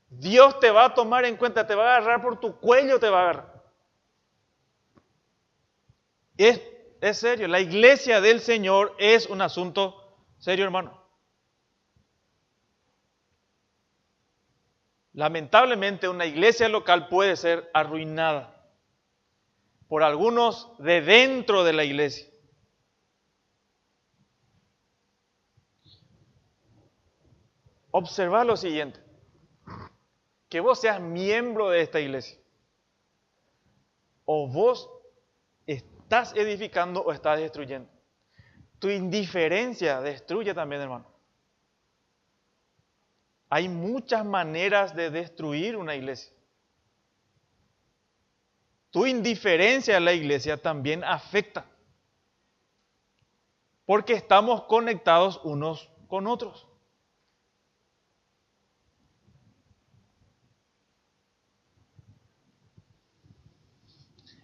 Dios te va a tomar en cuenta, te va a agarrar por tu cuello, te va a agarrar. Es serio, la iglesia del Señor es un asunto serio, hermano. Lamentablemente una iglesia local puede ser arruinada por algunos de dentro de la iglesia. Observa lo siguiente, que vos seas miembro de esta iglesia, o vos estás edificando o estás destruyendo. Tu indiferencia destruye también, hermano. Hay muchas maneras de destruir una iglesia. Tu indiferencia a la iglesia también afecta, porque estamos conectados unos con otros.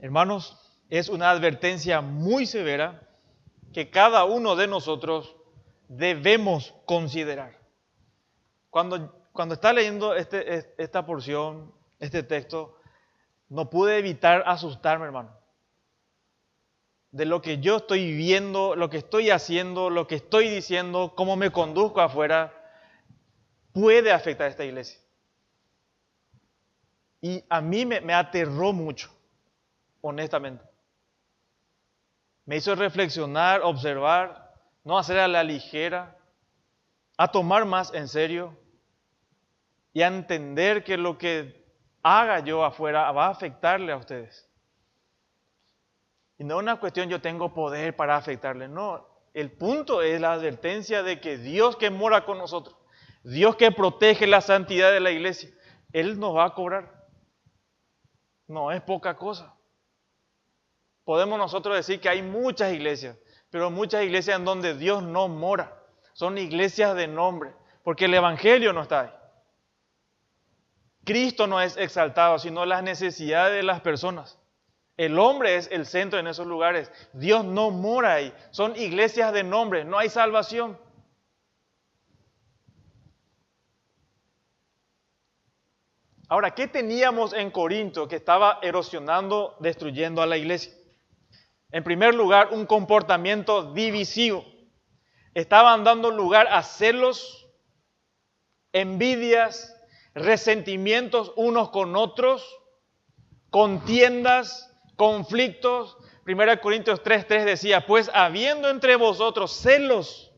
Hermanos, es una advertencia muy severa que cada uno de nosotros debemos considerar. Cuando está leyendo esta porción, este texto, no pude evitar asustarme, hermano, de lo que yo estoy viendo, lo que estoy haciendo, lo que estoy diciendo, cómo me conduzco afuera, puede afectar a esta iglesia. Y a mí me aterró mucho, honestamente. Me hizo reflexionar, observar, no hacer a la ligera, a tomar más en serio y a entender que lo que haga yo afuera va a afectarle a ustedes. Y no es una cuestión yo tengo poder para afectarle, no. El punto es la advertencia de que Dios que mora con nosotros, Dios que protege la santidad de la iglesia, Él nos va a cobrar. No es poca cosa. Podemos nosotros decir que hay muchas iglesias, pero muchas iglesias en donde Dios no mora. Son iglesias de nombre, porque el evangelio no está ahí. Cristo no es exaltado, sino las necesidades de las personas. El hombre es el centro en esos lugares. Dios no mora ahí. Son iglesias de nombre, no hay salvación. Ahora, ¿qué teníamos en Corinto que estaba erosionando, destruyendo a la iglesia? En primer lugar, un comportamiento divisivo. Estaban dando lugar a celos, envidias, resentimientos unos con otros, contiendas, conflictos. 1 Corintios 3:3 decía, pues habiendo entre vosotros celos,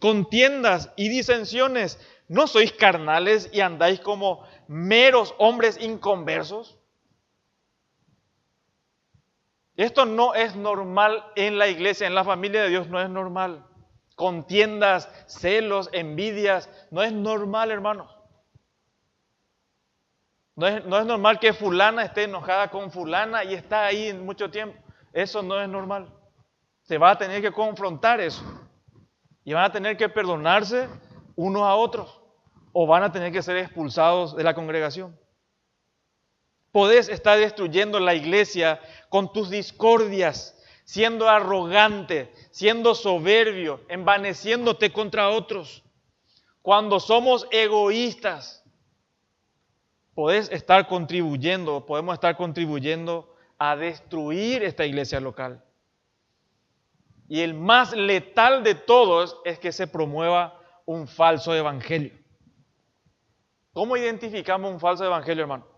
contiendas y disensiones, ¿no sois carnales y andáis como meros hombres inconversos? Esto no es normal en la iglesia, en la familia de Dios no es normal. Contiendas, celos, envidias, no es normal, hermanos. No es normal que fulana esté enojada con fulana y está ahí en mucho tiempo. Eso no es normal. Se va a tener que confrontar eso. Y van a tener que perdonarse unos a otros. O van a tener que ser expulsados de la congregación. Podés estar destruyendo la iglesia con tus discordias, siendo arrogante, siendo soberbio, envaneciéndote contra otros. Cuando somos egoístas, podemos estar contribuyendo a destruir esta iglesia local. Y el más letal de todos es que se promueva un falso evangelio. ¿Cómo identificamos un falso evangelio, hermano?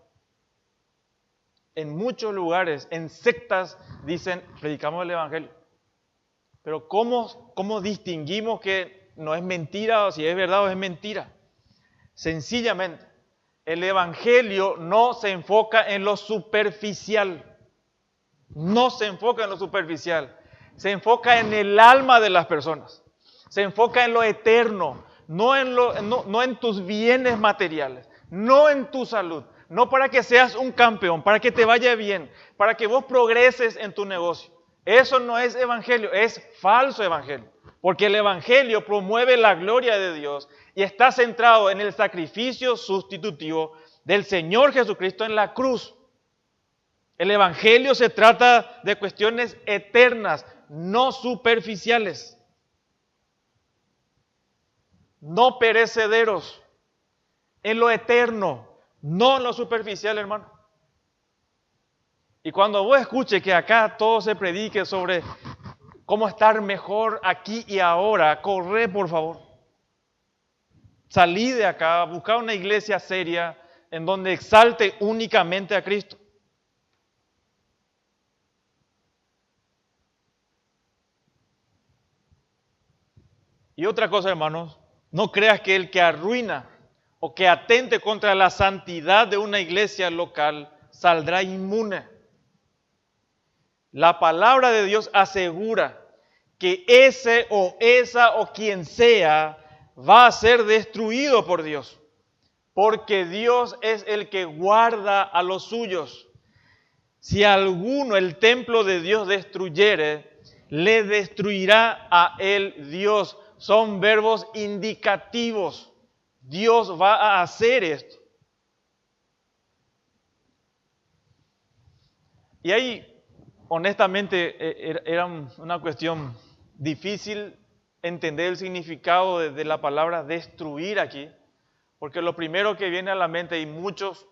En muchos lugares, en sectas, dicen, predicamos el evangelio. Pero ¿cómo distinguimos que no es mentira o si es verdad o es mentira? Sencillamente, el Evangelio no se enfoca en lo superficial. No se enfoca en lo superficial. Se enfoca en el alma de las personas. Se enfoca en lo eterno, no en tus bienes materiales, no en tu salud, no para que seas un campeón, para que te vaya bien, para que vos progreses en tu negocio. Eso no es evangelio, es falso evangelio. Porque el evangelio promueve la gloria de Dios y está centrado en el sacrificio sustitutivo del Señor Jesucristo en la cruz. El evangelio se trata de cuestiones eternas, no superficiales, no perecederos, en lo eterno, no en lo superficial, hermano. Y cuando vos escuches que acá todo se predique sobre cómo estar mejor aquí y ahora, corre por favor. Salí de acá, busca una iglesia seria en donde exalte únicamente a Cristo. Y otra cosa, hermanos, no creas que el que arruina o que atente contra la santidad de una iglesia local saldrá inmune. La palabra de Dios asegura que ese o esa o quien sea va a ser destruido por Dios, porque Dios es el que guarda a los suyos. Si alguno el templo de Dios destruyere, le destruirá a él Dios. Son verbos indicativos. Dios va a hacer esto. Y ahí, honestamente, era una cuestión difícil entender el significado de la palabra destruir aquí, porque lo primero que viene a la mente, y muchos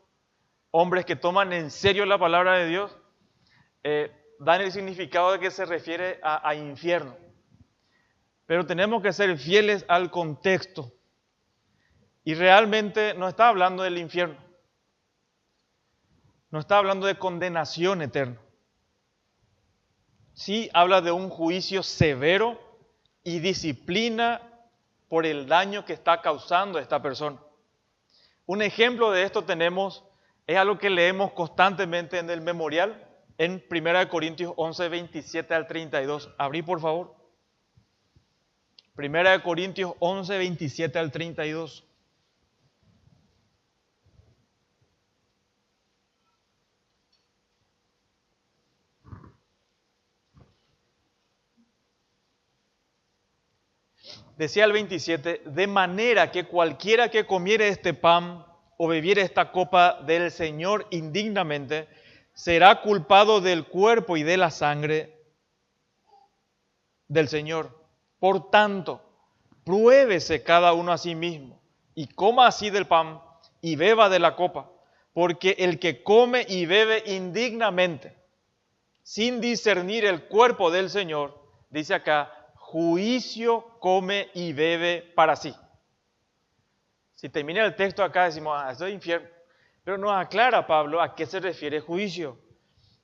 hombres que toman en serio la palabra de Dios, dan el significado de que se refiere a infierno. Pero tenemos que ser fieles al contexto. Y realmente no está hablando del infierno. No está hablando de condenación eterna. Sí habla de un juicio severo y disciplina por el daño que está causando esta persona. Un ejemplo de esto es algo que leemos constantemente en el memorial, en 1 Corintios 11, 27 al 32. Abrí, por favor. 1 Corintios 11, 27 al 32. Decía el 27, de manera que cualquiera que comiere este pan o bebiere esta copa del Señor indignamente, será culpado del cuerpo y de la sangre del Señor. Por tanto, pruébese cada uno a sí mismo y coma así del pan y beba de la copa, porque el que come y bebe indignamente, sin discernir el cuerpo del Señor, dice acá, juicio come y bebe para sí. Si termina el texto acá decimos, esto es infierno. Pero nos aclara Pablo a qué se refiere juicio.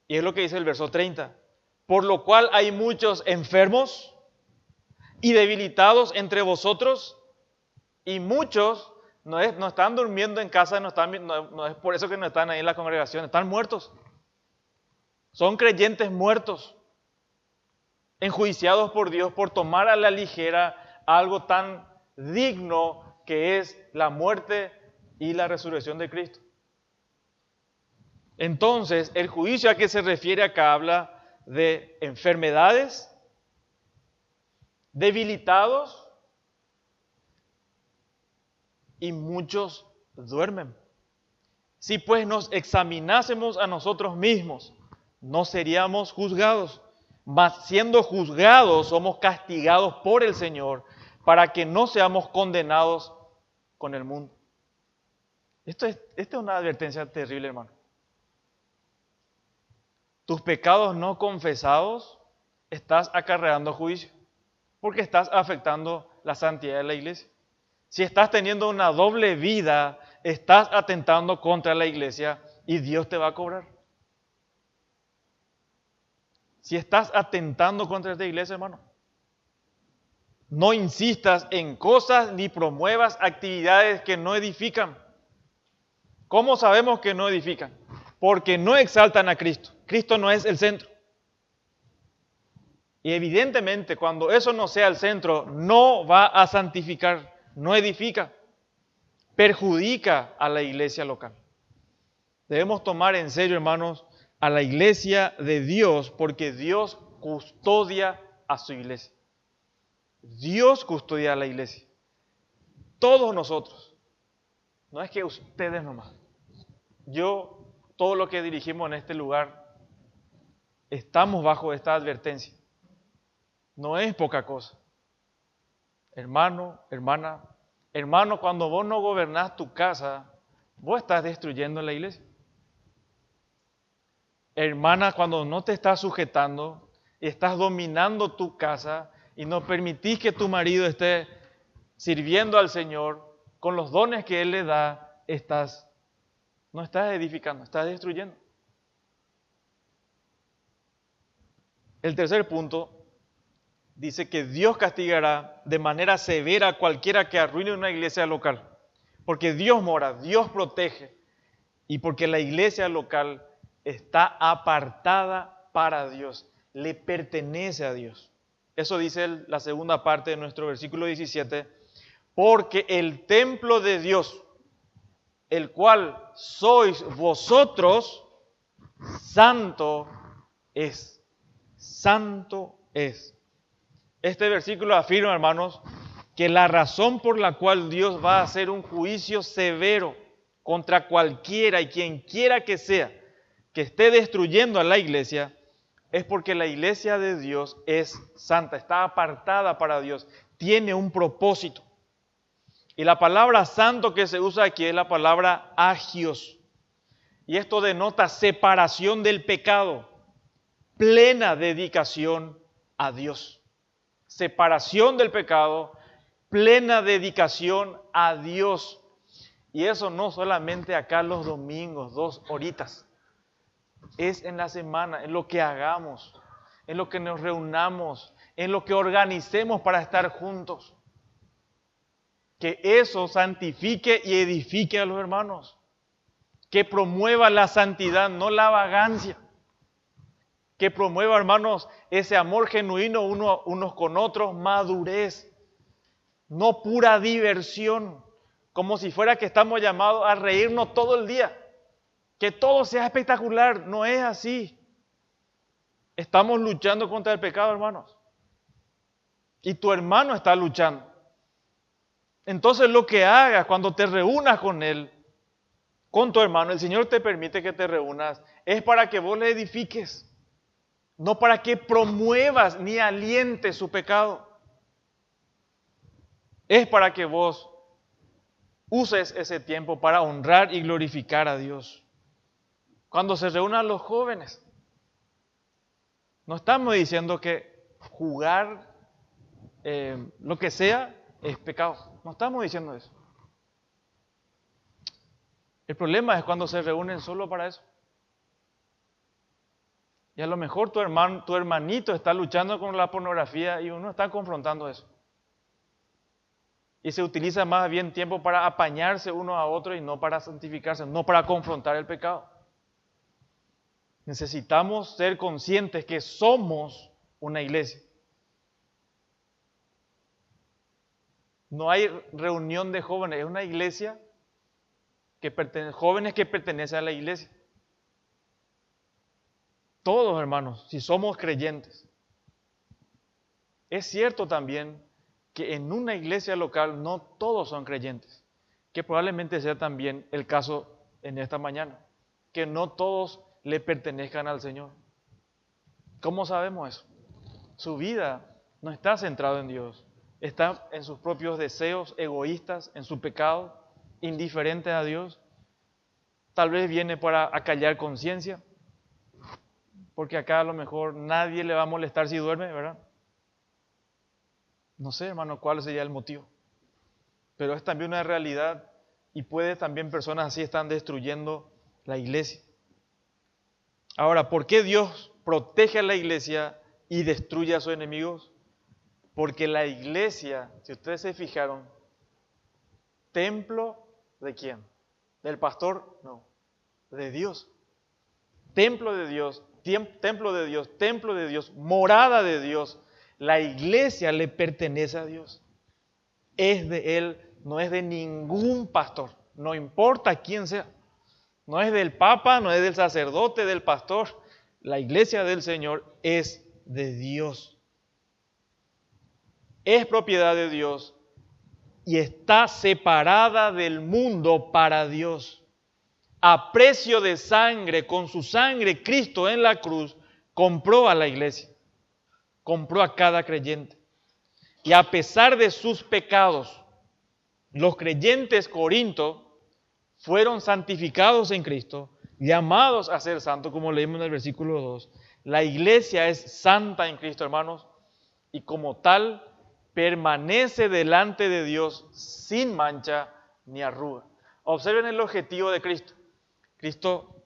Y es lo que dice el verso 30. Por lo cual hay muchos enfermos y debilitados entre vosotros, y muchos no están durmiendo en casa, no es por eso que no están ahí en la congregación, están muertos. Son creyentes muertos, enjuiciados por Dios por tomar a la ligera algo tan digno que es la muerte y la resurrección de Cristo. Entonces, el juicio a que se refiere acá habla de enfermedades, debilitados, y muchos duermen. Si pues nos examinásemos a nosotros mismos, no seríamos juzgados, mas siendo juzgados somos castigados por el Señor para que no seamos condenados con el mundo. Esta es una advertencia terrible, hermano. Tus pecados no confesados estás acarreando juicio, porque estás afectando la santidad de la iglesia. Si estás teniendo una doble vida, estás atentando contra la iglesia y Dios te va a cobrar. Si estás atentando contra esta iglesia, hermano, No insistas en cosas ni promuevas actividades que no edifican. ¿Cómo sabemos que no edifican? Porque no exaltan a Cristo. Cristo no es el centro. Y evidentemente cuando eso no sea el centro, no va a santificar, no edifica, perjudica a la iglesia local. Debemos tomar en serio, hermanos, a la iglesia de Dios, porque Dios custodia a su iglesia. Dios custodia a la iglesia. Todos nosotros. No es que ustedes nomás. Yo, todo lo que dirigimos en este lugar, estamos bajo esta advertencia. No es poca cosa. Hermano, hermana, hermano, cuando vos no gobernás tu casa, vos estás destruyendo la iglesia. Hermana, cuando no te estás sujetando y estás dominando tu casa y no permitís que tu marido esté sirviendo al Señor con los dones que Él le da, no estás edificando, estás destruyendo. El tercer punto dice que Dios castigará de manera severa a cualquiera que arruine una iglesia local. Porque Dios mora, Dios protege y porque la iglesia local está apartada para Dios, le pertenece a Dios. Eso dice la segunda parte de nuestro versículo 17, porque el templo de Dios, el cual sois vosotros, santo es, santo es. Este versículo afirma, hermanos, que la razón por la cual Dios va a hacer un juicio severo contra cualquiera y quien quiera que sea que esté destruyendo a la iglesia, es porque la iglesia de Dios es santa, está apartada para Dios, tiene un propósito. Y la palabra santo que se usa aquí es la palabra agios. Y esto denota separación del pecado, plena dedicación a Dios. Separación del pecado, plena dedicación a Dios. Y eso no solamente acá los domingos, 2 horitas. Es en la semana, en lo que hagamos, en lo que nos reunamos, en lo que organicemos para estar juntos. Que eso santifique y edifique a los hermanos. Que promueva la santidad, no la vagancia. Que promueva, hermanos, ese amor genuino unos con otros, madurez, no pura diversión, como si fuera que estamos llamados a reírnos todo el día. Que todo sea espectacular, no es así. Estamos luchando contra el pecado, hermanos. Y tu hermano está luchando. Entonces lo que hagas cuando te reúnas con él, con tu hermano, el Señor te permite que te reúnas, es para que vos le edifiques. No para que promuevas ni alientes su pecado. Es para que vos uses ese tiempo para honrar y glorificar a Dios. Cuando se reúnan los jóvenes, no estamos diciendo que jugar lo que sea es pecado. No estamos diciendo eso. El problema es cuando se reúnen solo para eso. Y a lo mejor tu hermanito está luchando con la pornografía y uno está confrontando eso. Y se utiliza más bien tiempo para apañarse uno a otro y no para santificarse, no para confrontar el pecado. Necesitamos ser conscientes que somos una iglesia. No hay reunión de jóvenes, es una iglesia jóvenes que pertenecen a la iglesia. Todos, hermanos, si somos creyentes. Es cierto también que en una iglesia local no todos son creyentes, que probablemente sea también el caso en esta mañana, que no todos le pertenezcan al Señor. ¿Cómo sabemos eso? Su vida no está centrada en Dios, está en sus propios deseos egoístas, en su pecado, indiferente a Dios. Tal vez viene para acallar conciencia, porque acá a lo mejor nadie le va a molestar si duerme, ¿verdad? No sé, hermano, cuál sería el motivo. Pero es también una realidad y puede también personas así están destruyendo la iglesia. Ahora, ¿por qué Dios protege a la iglesia y destruye a sus enemigos? Porque la iglesia, si ustedes se fijaron, ¿templo de quién? ¿Del pastor? No, de Dios. Templo de Dios, templo de Dios, templo de Dios, morada de Dios. La iglesia le pertenece a Dios. Es de Él, no es de ningún pastor. No importa quién sea. No es del papa, no es del sacerdote, del pastor. La iglesia del Señor es de Dios. Es propiedad de Dios y está separada del mundo para Dios. A precio de sangre, con su sangre, Cristo en la cruz compró a la iglesia, compró a cada creyente. Y a pesar de sus pecados, los creyentes corintios fueron santificados en Cristo, llamados a ser santos, como leímos en el versículo 2. La iglesia es santa en Cristo, hermanos, y como tal permanece delante de Dios sin mancha ni arruga. Observen el objetivo de Cristo. Cristo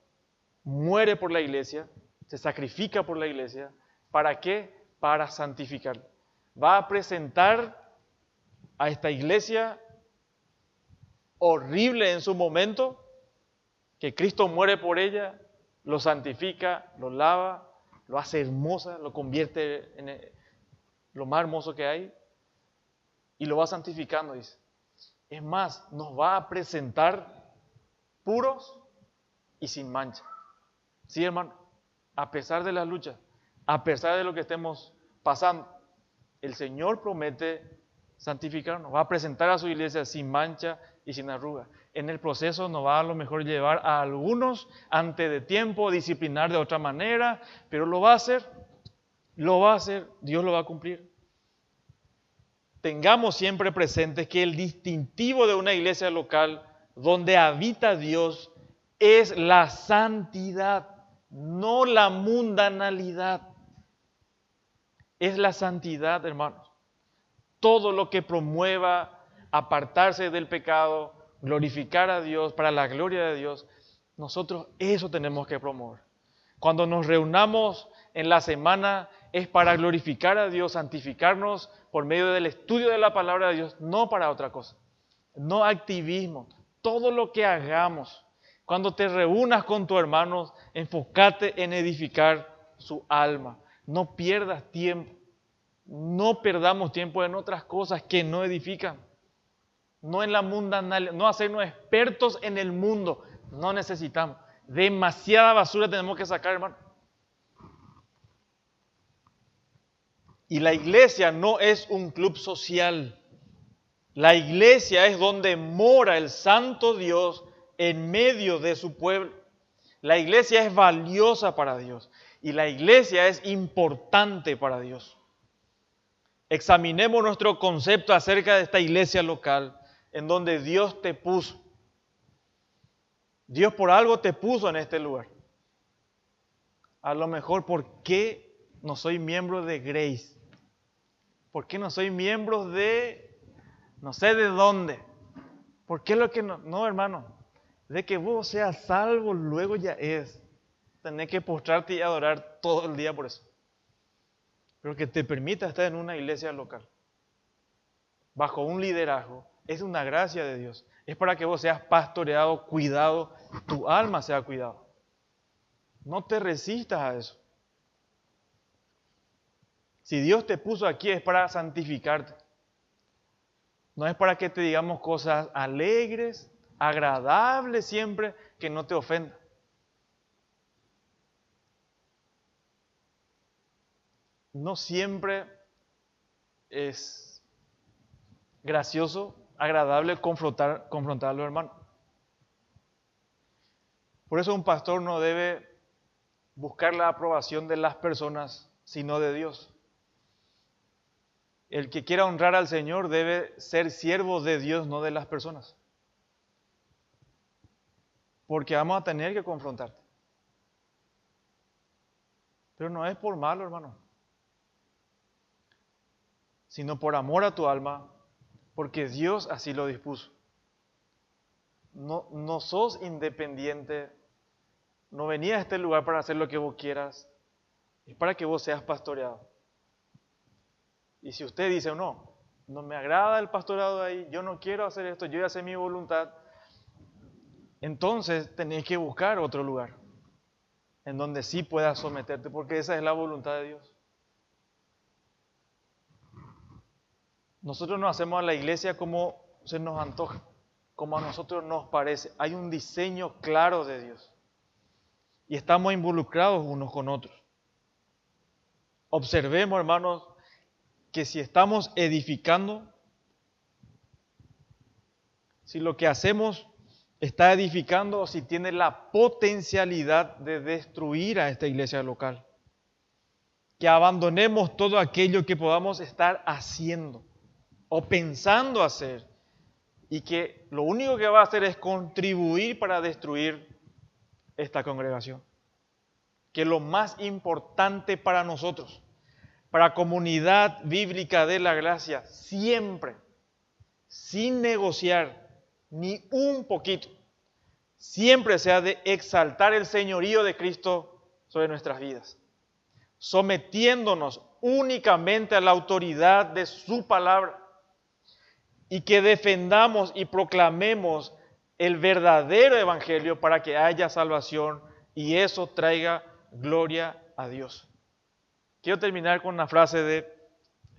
muere por la iglesia, se sacrifica por la iglesia. ¿Para qué? Para santificarla. Va a presentar a esta iglesia horrible en su momento, que Cristo muere por ella, lo santifica, lo lava, lo hace hermosa, lo convierte en lo más hermoso que hay y lo va santificando, dice. Es más, nos va a presentar puros y sin mancha. Sí, hermano, a pesar de las luchas, a pesar de lo que estemos pasando, el Señor promete santificarnos, va a presentar a su iglesia sin mancha y sin arruga. En el proceso nos va a lo mejor llevar a algunos antes de tiempo, disciplinar de otra manera, pero lo va a hacer, Dios lo va a cumplir. Tengamos siempre presente que el distintivo de una iglesia local donde habita Dios es la santidad, no la mundanalidad. Es la santidad, hermanos. Todo lo que promueva apartarse del pecado, glorificar a Dios, para la gloria de Dios, nosotros eso tenemos que promover. Cuando nos reunamos en la semana es para glorificar a Dios, santificarnos por medio del estudio de la palabra de Dios, no para otra cosa. No activismo, todo lo que hagamos. Cuando te reúnas con tus hermanos, enfócate en edificar su alma. No pierdas tiempo. No perdamos tiempo en otras cosas que no edifican. No en la mundanalidad, no hacernos expertos en el mundo. No necesitamos. Demasiada basura tenemos que sacar, hermano. Y la iglesia no es un club social. La iglesia es donde mora el santo Dios en medio de su pueblo. La iglesia es valiosa para Dios y la iglesia es importante para Dios. Examinemos nuestro concepto acerca de esta iglesia local en donde Dios te puso. Dios por algo te puso en este lugar. A lo mejor, ¿por qué no soy miembro de Grace? ¿Por qué no soy miembro de no sé de dónde? ¿Por qué lo que no? No, hermano. De que vos seas salvo, luego ya es. Tenés que postrarte y adorar todo el día por eso. Pero que te permita estar en una iglesia local, bajo un liderazgo, es una gracia de Dios. Es para que vos seas pastoreado, cuidado, tu alma sea cuidada. No te resistas a eso. Si Dios te puso aquí es para santificarte. No es para que te digamos cosas alegres, agradables siempre, que no te ofendan. No siempre es gracioso, agradable confrontar a los hermanos. Por eso un pastor no debe buscar la aprobación de las personas, sino de Dios. El que quiera honrar al Señor debe ser siervo de Dios, no de las personas. Porque vamos a tener que confrontarte. Pero no es por malo, hermano, sino por amor a tu alma, porque Dios así lo dispuso. No sos independiente, no venís a este lugar para hacer lo que vos quieras, es para que vos seas pastoreado. Y si usted dice, no me agrada el pastorado ahí, yo no quiero hacer esto, yo voy a hacer mi voluntad, entonces tenés que buscar otro lugar en donde sí puedas someterte, porque esa es la voluntad de Dios. Nosotros no hacemos a la iglesia como se nos antoja, como a nosotros nos parece. Hay un diseño claro de Dios y estamos involucrados unos con otros. Observemos, hermanos, que si estamos edificando, si lo que hacemos está edificando o si tiene la potencialidad de destruir a esta iglesia local. Que abandonemos todo aquello que podamos estar haciendo o pensando hacer y que lo único que va a hacer es contribuir para destruir esta congregación. Que lo más importante para nosotros, para Comunidad Bíblica de la Gracia, siempre, sin negociar ni un poquito, siempre se ha de exaltar el señorío de Cristo sobre nuestras vidas, sometiéndonos únicamente a la autoridad de su palabra y que defendamos y proclamemos el verdadero evangelio para que haya salvación y eso traiga gloria a Dios. Quiero terminar con una frase de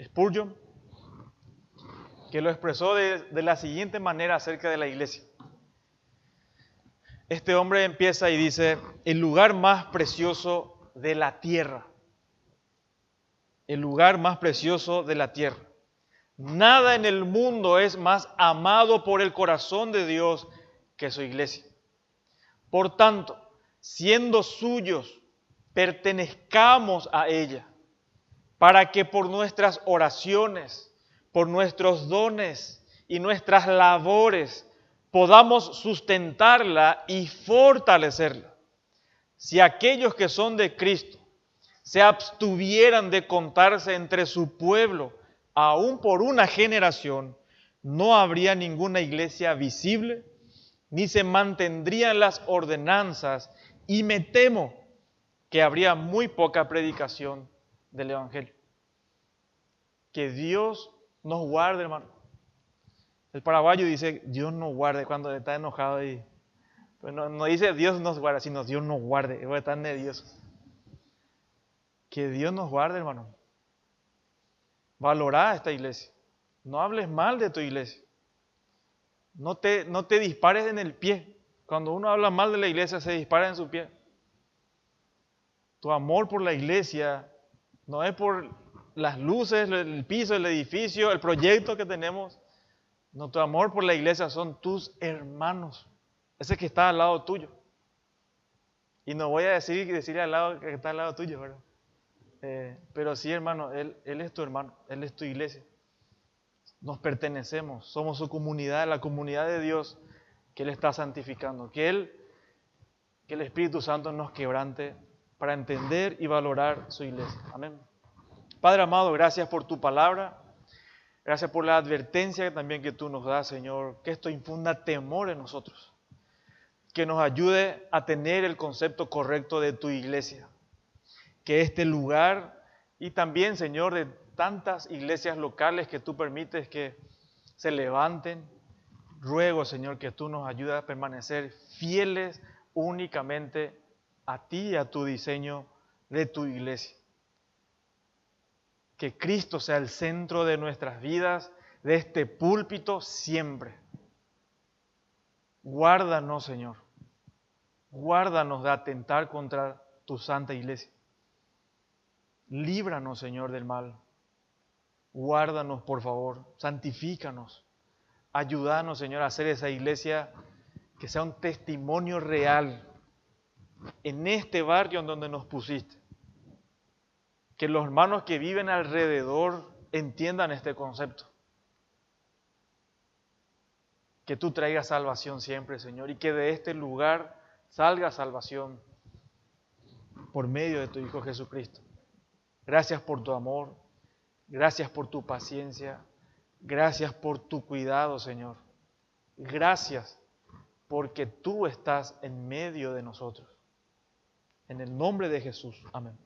Spurgeon que lo expresó de la siguiente manera acerca de la iglesia. Este hombre empieza y dice, el lugar más precioso de la tierra. El lugar más precioso de la tierra. Nada en el mundo es más amado por el corazón de Dios que su iglesia. Por tanto, siendo suyos, pertenezcamos a ella, para que por nuestras oraciones, por nuestros dones y nuestras labores podamos sustentarla y fortalecerla. Si aquellos que son de Cristo se abstuvieran de contarse entre su pueblo, aún por una generación, no habría ninguna iglesia visible, ni se mantendrían las ordenanzas, y me temo que habría muy poca predicación del Evangelio. Que Dios nos guarde, hermano. El paraguayo dice, Dios nos guarde cuando está enojado. Pues no dice Dios nos guarde, sino Dios nos guarde. Es tan de Dios. Que Dios nos guarde, hermano. Valorá esta iglesia. No hables mal de tu iglesia. No te dispares en el pie. Cuando uno habla mal de la iglesia, se dispara en su pie. Tu amor por la iglesia no es por las luces, el piso, el edificio, el proyecto que tenemos. No, tu amor por la iglesia son tus hermanos. Ese que está al lado tuyo. Y no voy a decirle al lado que está al lado tuyo, ¿verdad? Pero sí, hermano, él es tu hermano, Él es tu iglesia. Nos pertenecemos, somos su comunidad, la comunidad de Dios que Él está santificando. Que el Espíritu Santo nos quebrante para entender y valorar su iglesia. Amén. Padre amado, gracias por tu palabra. Gracias por la advertencia también que tú nos das, Señor. Que esto infunda temor en nosotros. Que nos ayude a tener el concepto correcto de tu iglesia. Que este lugar y también, Señor, de tantas iglesias locales que tú permites que se levanten, ruego, Señor, que tú nos ayudes a permanecer fieles únicamente a ti y a tu diseño de tu iglesia. Que Cristo sea el centro de nuestras vidas, de este púlpito siempre. Guárdanos, Señor. Guárdanos de atentar contra tu santa iglesia. Líbranos, Señor, del mal. Guárdanos, por favor. Santifícanos. Ayúdanos, Señor, a hacer esa iglesia que sea un testimonio real en este barrio en donde nos pusiste. Que los hermanos que viven alrededor entiendan este concepto. Que tú traigas salvación siempre, Señor, y que de este lugar salga salvación por medio de tu Hijo Jesucristo. Gracias por tu amor, gracias por tu paciencia, gracias por tu cuidado, Señor. Gracias porque tú estás en medio de nosotros. En el nombre de Jesús. Amén.